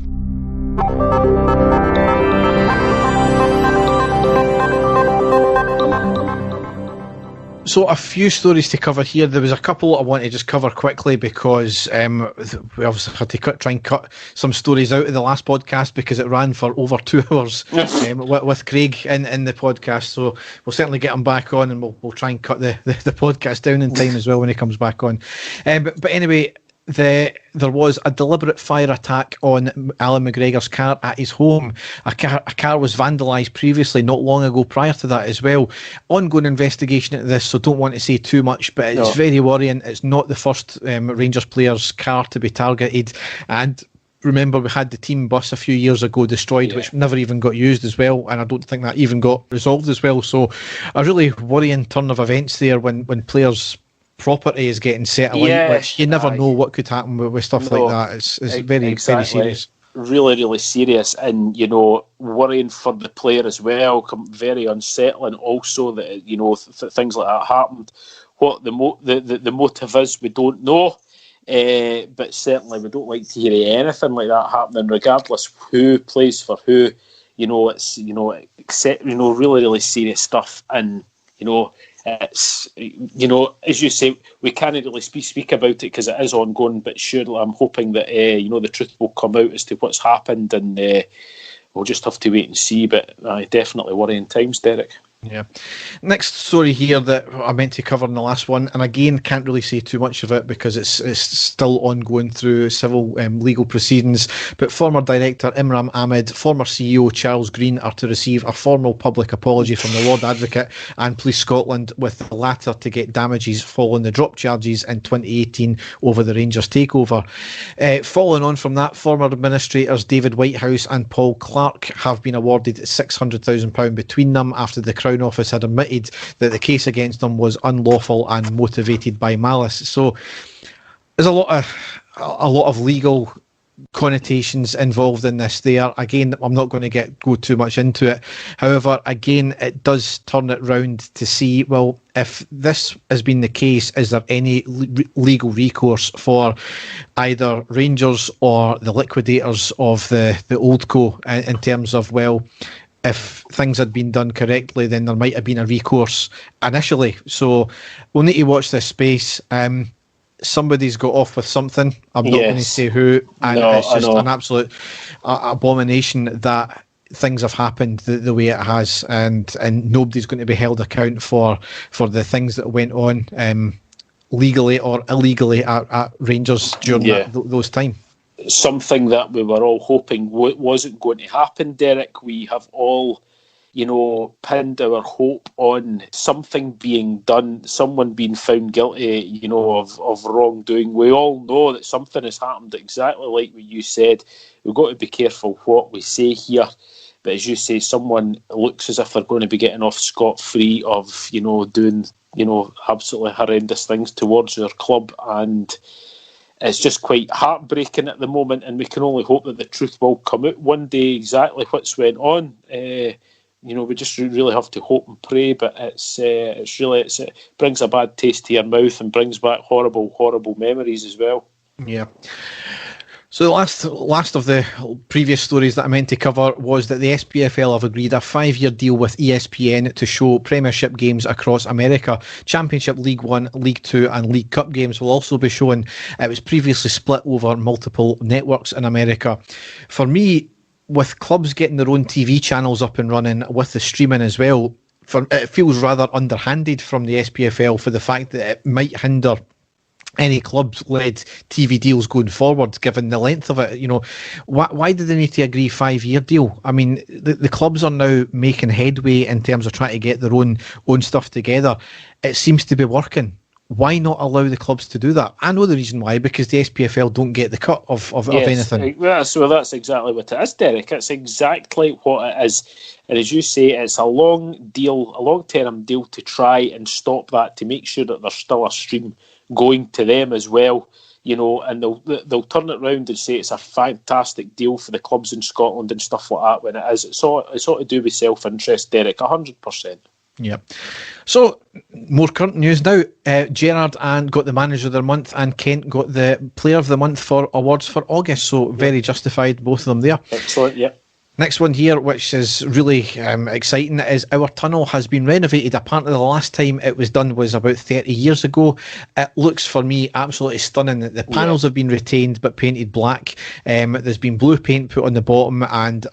So a few stories to cover here. There was a couple I want to just cover quickly because we obviously had to try and cut some stories out of the last podcast because it ran for over 2 hours with Craig in the podcast. So we'll certainly get him back on, and we'll try and cut the podcast down in time as well when he comes back on. But anyway, there was a deliberate fire attack on Alan McGregor's car at his home. A car was vandalised previously, not long ago prior to that as well. Ongoing investigation into this, so don't want to say too much, but it's very worrying. It's not the first Rangers player's car to be targeted. And remember, we had the team bus a few years ago destroyed, which never even got used as well, and I don't think that even got resolved as well. So a really worrying turn of events there when players' property is getting set alight, which you never know what could happen with stuff like that. It's very, very serious. Really, really serious, and worrying for the player as well. Very unsettling. Also, that things like that happened. What the motive is, we don't know. But certainly, we don't like to hear anything like that happening, regardless who plays for who. It's really, really serious stuff, and it's as you say, we can't really speak about it because it is ongoing. But surely, I'm hoping that the truth will come out as to what's happened, and we'll just have to wait and see. But definitely worrying times, Derek. Yeah. Next story here that I meant to cover in the last one, and again can't really say too much of it because it's still ongoing through civil legal proceedings. But former director Imran Ahmed, former CEO Charles Green are to receive a formal public apology from the Lord Advocate and Police Scotland, with the latter to get damages following the drop charges in 2018 over the Rangers takeover. Following on from that, former administrators David Whitehouse and Paul Clark have been awarded £600,000 between them after the Crown Office had admitted that the case against them was unlawful and motivated by malice. So there's a lot of legal connotations involved in this there. Again, I'm not going to go too much into it. However, again, it does turn it round to see, well, if this has been the case, is there any legal recourse for either Rangers or the liquidators of the old co in terms of, well, if things had been done correctly, then there might have been a recourse initially. So we'll need to watch this space. Somebody's got off with something. I'm not going to say who. And it's just an absolute abomination that things have happened the way it has. And nobody's going to be held account for the things that went on legally or illegally at Rangers during those times. Something that we were all hoping wasn't going to happen, Derek. We have all, pinned our hope on something being done, someone being found guilty, of wrongdoing. We all know that something has happened, exactly like what you said. We've got to be careful what we say here. But as you say, someone looks as if they're going to be getting off scot-free of, doing, absolutely horrendous things towards their club, and it's just quite heartbreaking at the moment, and we can only hope that the truth will come out one day, exactly what's went on. We just really have to hope and pray, but it brings a bad taste to your mouth and brings back horrible, horrible memories as well. Yeah. So the last of the previous stories that I meant to cover was that the SPFL have agreed a 5-year deal with ESPN to show Premiership games across America. Championship, League One, League Two and League Cup games will also be shown. It was previously split over multiple networks in America. For me, with clubs getting their own TV channels up and running with the streaming as well, it feels rather underhanded from the SPFL for the fact that it might hinder any club-led TV deals going forward, given the length of it. Why did they need to agree 5-year deal? I mean, the clubs are now making headway in terms of trying to get their own stuff together. It seems to be working. Why not allow the clubs to do that? I know the reason why, because the SPFL don't get the cut of anything. Yes, well, that's exactly what it is, Derek. It's exactly what it is. And as you say, it's a long-term deal to try and stop that, to make sure that there's still a stream going to them as well, and they'll turn it round and say it's a fantastic deal for the clubs in Scotland and stuff like that, when it is. It's all to do with self-interest, Derek, 100%. Yeah. So, more current news now. Gerrard got the Manager of the Month, and Kent got the Player of the Month for awards for August. So, very justified, both of them there. Excellent, yeah. Next one here, which is really exciting, is our tunnel has been renovated. Apparently the last time it was done was about 30 years ago. It looks, for me, absolutely stunning. The panels have been retained but painted black. There's been blue paint put on the bottom and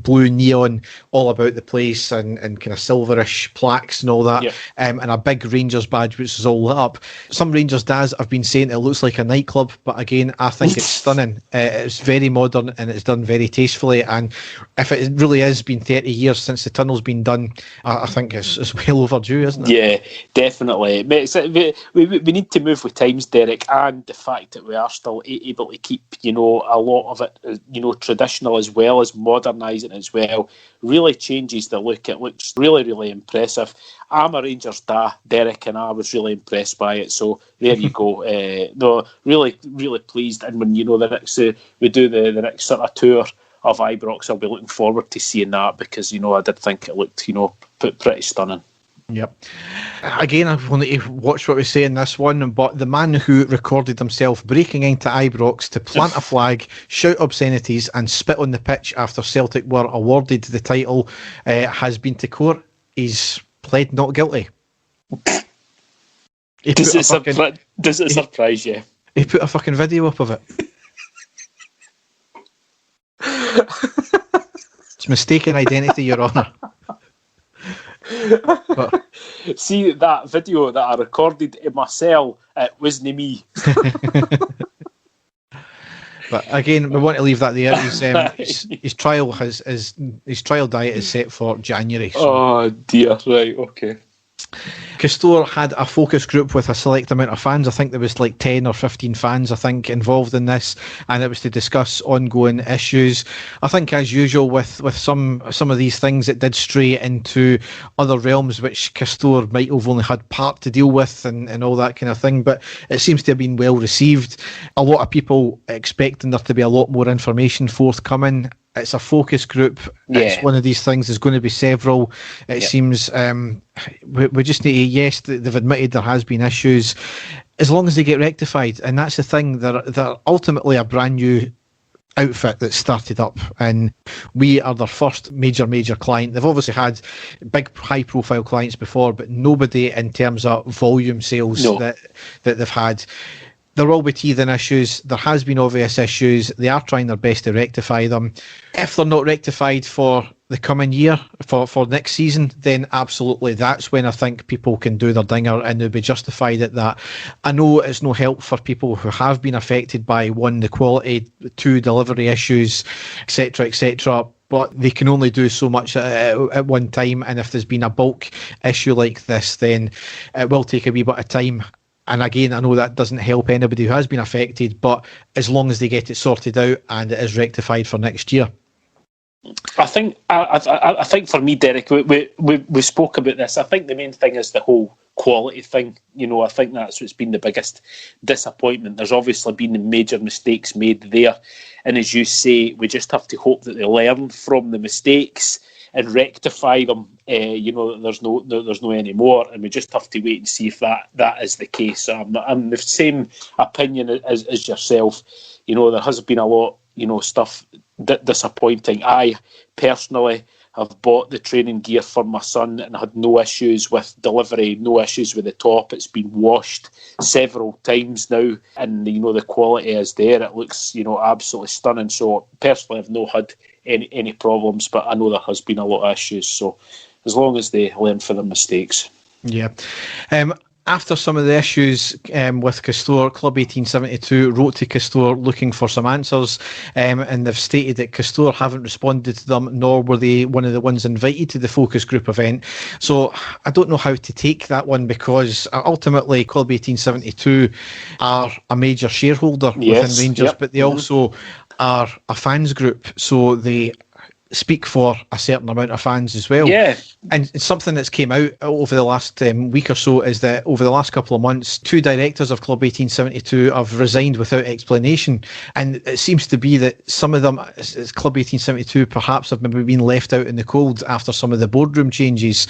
blue neon all about the place, and kind of silverish plaques and all that, and a big Rangers badge which is all lit up. Some Rangers dads have been saying it looks like a nightclub, but again, I think it's stunning. It's very modern and it's done very tastefully, and if it really has been 30 years since the tunnel's been done, I think it's well overdue, isn't it? Yeah, definitely. We need to move with times, Derek, and the fact that we are still able to keep, a lot of it, traditional as well as modernising as well, really changes the look. It looks really, really impressive. I'm a Rangers dad, Derek, and I was really impressed by it. So there you go. No, really, really pleased. And when the next we do the next sort of tour of Ibrox, I'll be looking forward to seeing that, because I did think it looked pretty stunning. Yep. Again, I want to watch what we say in this one, but the man who recorded himself breaking into Ibrox to plant a flag, shout obscenities and spit on the pitch after Celtic were awarded the title has been to court. He's pled not guilty. Does it surprise you? He put a fucking video up of it. It's mistaken identity, Your Honour. But See that video that I recorded in my cell? It wasn't me. But again, we want to leave that there. His trial his trial diet is set for January. So. Oh dear, right, okay. Castore had a focus group with a select amount of fans. I think there was like 10 or 15 fans, I think, involved in this, and it was to discuss ongoing issues. I think, as usual, with some of these things, it did stray into other realms which Castore might have only had part to deal with and all that kind of thing, but it seems to have been well received. A lot of people expecting there to be a lot more information forthcoming. It's a focus group. Yeah. It's one of these things. There's going to be several. It seems we just need to, yes, they've admitted there has been issues, as long as they get rectified. And that's the thing. They're ultimately a brand new outfit that started up, and we are their first major client. They've obviously had big high profile clients before, but nobody in terms of volume sales that they've had. There will be teething issues. There has been obvious issues. They are trying their best to rectify them. If they're not rectified for the coming year, for next season, then absolutely, that's when I think people can do their dinger and they'll be justified at that. I know it's no help for people who have been affected by, 1, the quality, 2, delivery issues, etc., but they can only do so much at one time, and if there's been a bulk issue like this, then it will take a wee bit of time. And again, I know that doesn't help anybody who has been affected, but as long as they get it sorted out and it is rectified for next year. I think for me, Derek, we spoke about this. I think the main thing is the whole quality thing. You know, I think that's what's been the biggest disappointment. There's obviously been major mistakes made there, and as you say, we just have to hope that they learn from the mistakes and rectify them. You know, there's no any more, and we just have to wait and see if that is the case. I'm the same opinion as yourself. You know, there has been a lot, you know, stuff disappointing. I personally have bought the training gear for my son and had no issues with delivery, no issues with the top. It's been washed several times now, and you know the quality is there. It looks, you know, absolutely stunning. So personally, I've not had any problems, but I know there has been a lot of issues. So as long as they learn from their mistakes. Yeah. After some of the issues with Castore, Club 1872 wrote to Castore looking for some answers, and they've stated that Castore haven't responded to them, nor were they one of the ones invited to the focus group event. So I don't know how to take that one, because ultimately Club 1872 are a major shareholder within Rangers, but they also are a fans group, so they speak for a certain amount of fans as well. Yeah. And something that's came out over the last week or so is that over the last couple of months, 2 directors of Club 1872 have resigned without explanation. And it seems to be that some of them, as Club 1872, perhaps have maybe been left out in the cold after some of the boardroom changes.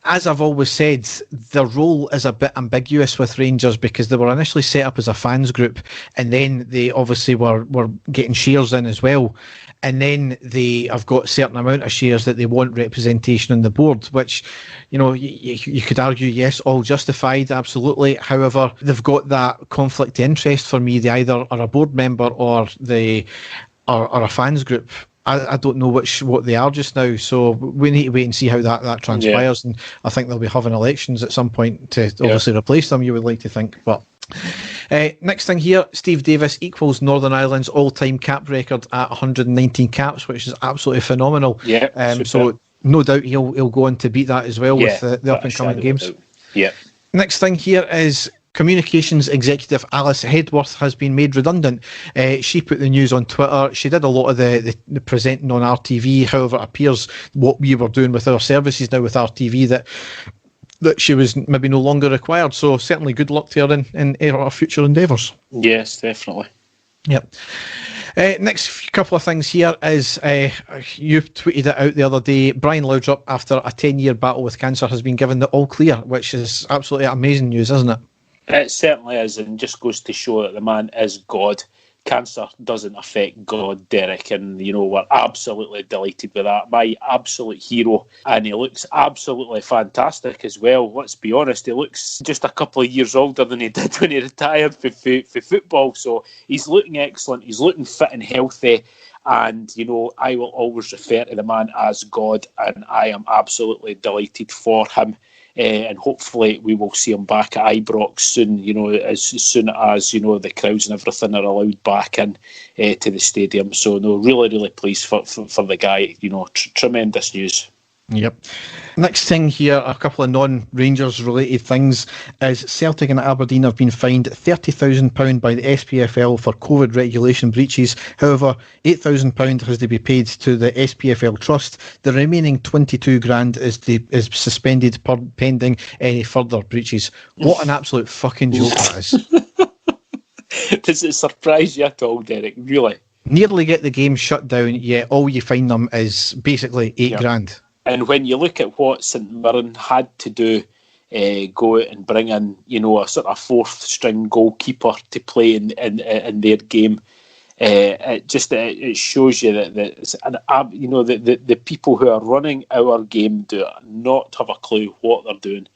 As I've always said, their role is a bit ambiguous with Rangers, because they were initially set up as a fans group, and then they obviously were getting shares in as well. And then they have got a certain amount of shares that they want representation on the board, which, you know, you could argue, yes, all justified, absolutely. However, they've got that conflict of interest for me. They either are a board member or they are a fans group. I don't know what they are just now, so we need to wait and see how that transpires. And I think they'll be having elections at some point to obviously replace them, you would like to think. But next thing here, Steve Davis equals Northern Ireland's all-time cap record at 119 caps, which is absolutely phenomenal. So no doubt he'll go on to beat that as well with the up-and-coming games. Next thing here is Communications Executive Alice Hedworth has been made redundant. She put the news on Twitter. She did a lot of the presenting on RTV. However, it appears what we were doing with our services now with RTV that she was maybe no longer required. So certainly good luck to her in her future endeavours. Yes, definitely. Yep. Next couple of things here is you tweeted it out the other day. Brian Laudrup, after a 10-year battle with cancer, has been given the all clear, which is absolutely amazing news, isn't it? It certainly is, and just goes to show that the man is God. Cancer doesn't affect God, Derek, and you know, we're absolutely delighted with that. My absolute hero, and he looks absolutely fantastic as well. Let's be honest, he looks just a couple of years older than he did when he retired for football, so he's looking excellent, he's looking fit and healthy, And, I will always refer to the man as God, and I am absolutely delighted for him. And hopefully we will see him back at Ibrox soon, as soon as, the crowds and everything are allowed back in to the stadium. So, no, really, really pleased for the guy. Tremendous news. Yep. Next thing here, a couple of non-Rangers related things, is Celtic and Aberdeen have been fined £30,000 by the SPFL for COVID regulation breaches. However, £8,000 has to be paid to the SPFL Trust. The remaining £22,000 is suspended pending any further breaches. What an absolute fucking joke that is. Does it surprise you at all, Derek? Really? Nearly get the game shut down, yet all you fine them is basically £8,000. And when you look at what St Mirren had to do, go out and bring in, a sort of fourth string goalkeeper to play in their game, it shows you that the people who are running our game do not have a clue what they're doing.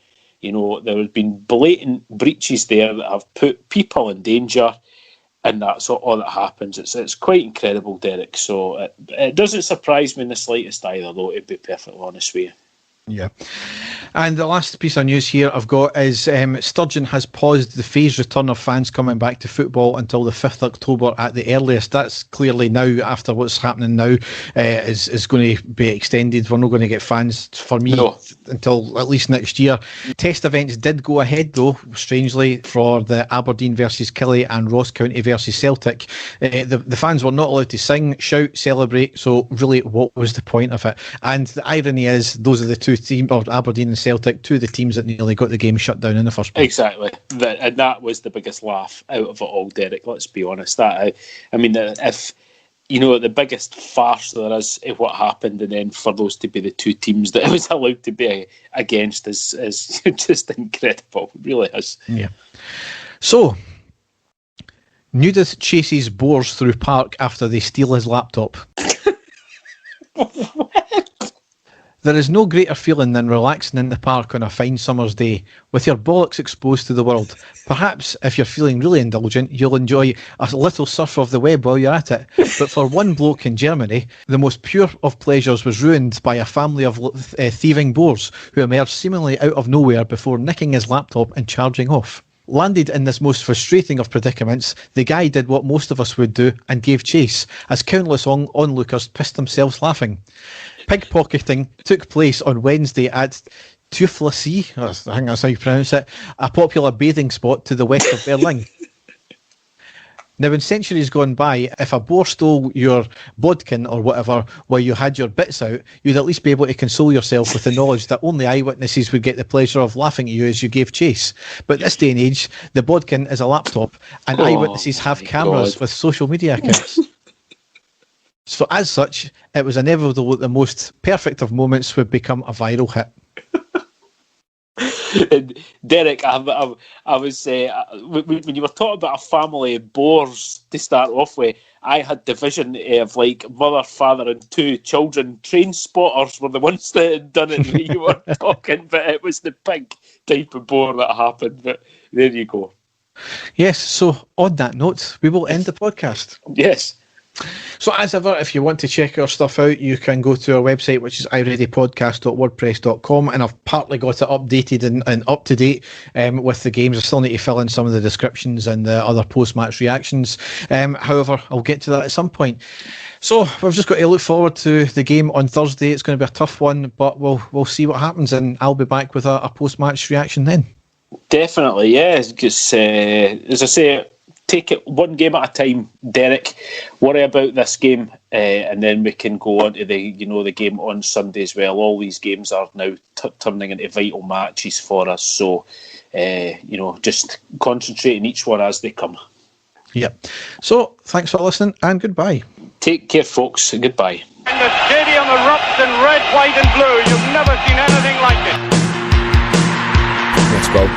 There has been blatant breaches there that have put people in danger. And that's all that happens. It's quite incredible, Derek. So it doesn't surprise me in the slightest either, though, to be perfectly honest with you. Yeah. And the last piece of news here I've got is Sturgeon has paused the phased return of fans coming back to football until the 5th October at the earliest. That's clearly now, after what's happening now, is going to be extended. We're not going to get fans, for me, until at least next year. Test events did go ahead, though, strangely, for the Aberdeen versus Killie and Ross County versus Celtic. The fans were not allowed to sing, shout, celebrate, so really, what was the point of it? And the irony is, those are the two teams, or Aberdeen and Celtic, two of the teams that nearly got the game shut down in the first place. Exactly. And that was the biggest laugh out of it all, Derek, let's be honest. If the biggest farce there is of what happened, and then for those to be the two teams that it was allowed to be against is just incredible. It really is. Yeah. So, nudist chases boars through park after they steal his laptop. There is no greater feeling than relaxing in the park on a fine summer's day, with your bollocks exposed to the world. Perhaps, if you're feeling really indulgent, you'll enjoy a little surf of the web while you're at it. But for one bloke in Germany, the most pure of pleasures was ruined by a family of thieving boars, who emerged seemingly out of nowhere before nicking his laptop and charging off. Landed in this most frustrating of predicaments, the guy did what most of us would do and gave chase, as countless onlookers pissed themselves laughing. Pickpocketing took place on Wednesday at Tuflassee, I think that's how you pronounce it, a popular bathing spot to the west of Berlin. Now, in centuries gone by, if a boar stole your bodkin or whatever while you had your bits out, you'd at least be able to console yourself with the knowledge that only eyewitnesses would get the pleasure of laughing at you as you gave chase. But this day and age, the bodkin is a laptop, and eyewitnesses have cameras with social media accounts. So as such, it was inevitable that the most perfect of moments would become a viral hit. And Derek, I was when you were talking about a family of boars to start off with, I had the vision of like mother, father, and two children. Train spotters were the ones that had done it when you were talking, but it was the pig type of boar that happened. But there you go. Yes. So on that note, we will end the podcast. Yes. So as ever, if you want to check our stuff out, you can go to our website, which is ireadypodcast.wordpress.com, and I've partly got it updated and up to date with the games. I still need to fill in some of the descriptions and the other post-match reactions. However, I'll get to that at some point. So we've just got to look forward to the game on Thursday. It's going to be a tough one, but we'll see what happens, and I'll be back with a post-match reaction then. Definitely, yeah. Because as I say, take it one game at a time, Derek. Worry about this game, and then we can go on to the game on Sunday as well. All these games are now turning into vital matches for us. So, just concentrate on each one as they come. Yep. So, thanks for listening, and goodbye. Take care, folks, and goodbye. And the stadium erupts in red, white, and blue. You've never seen anything like it. Let's go.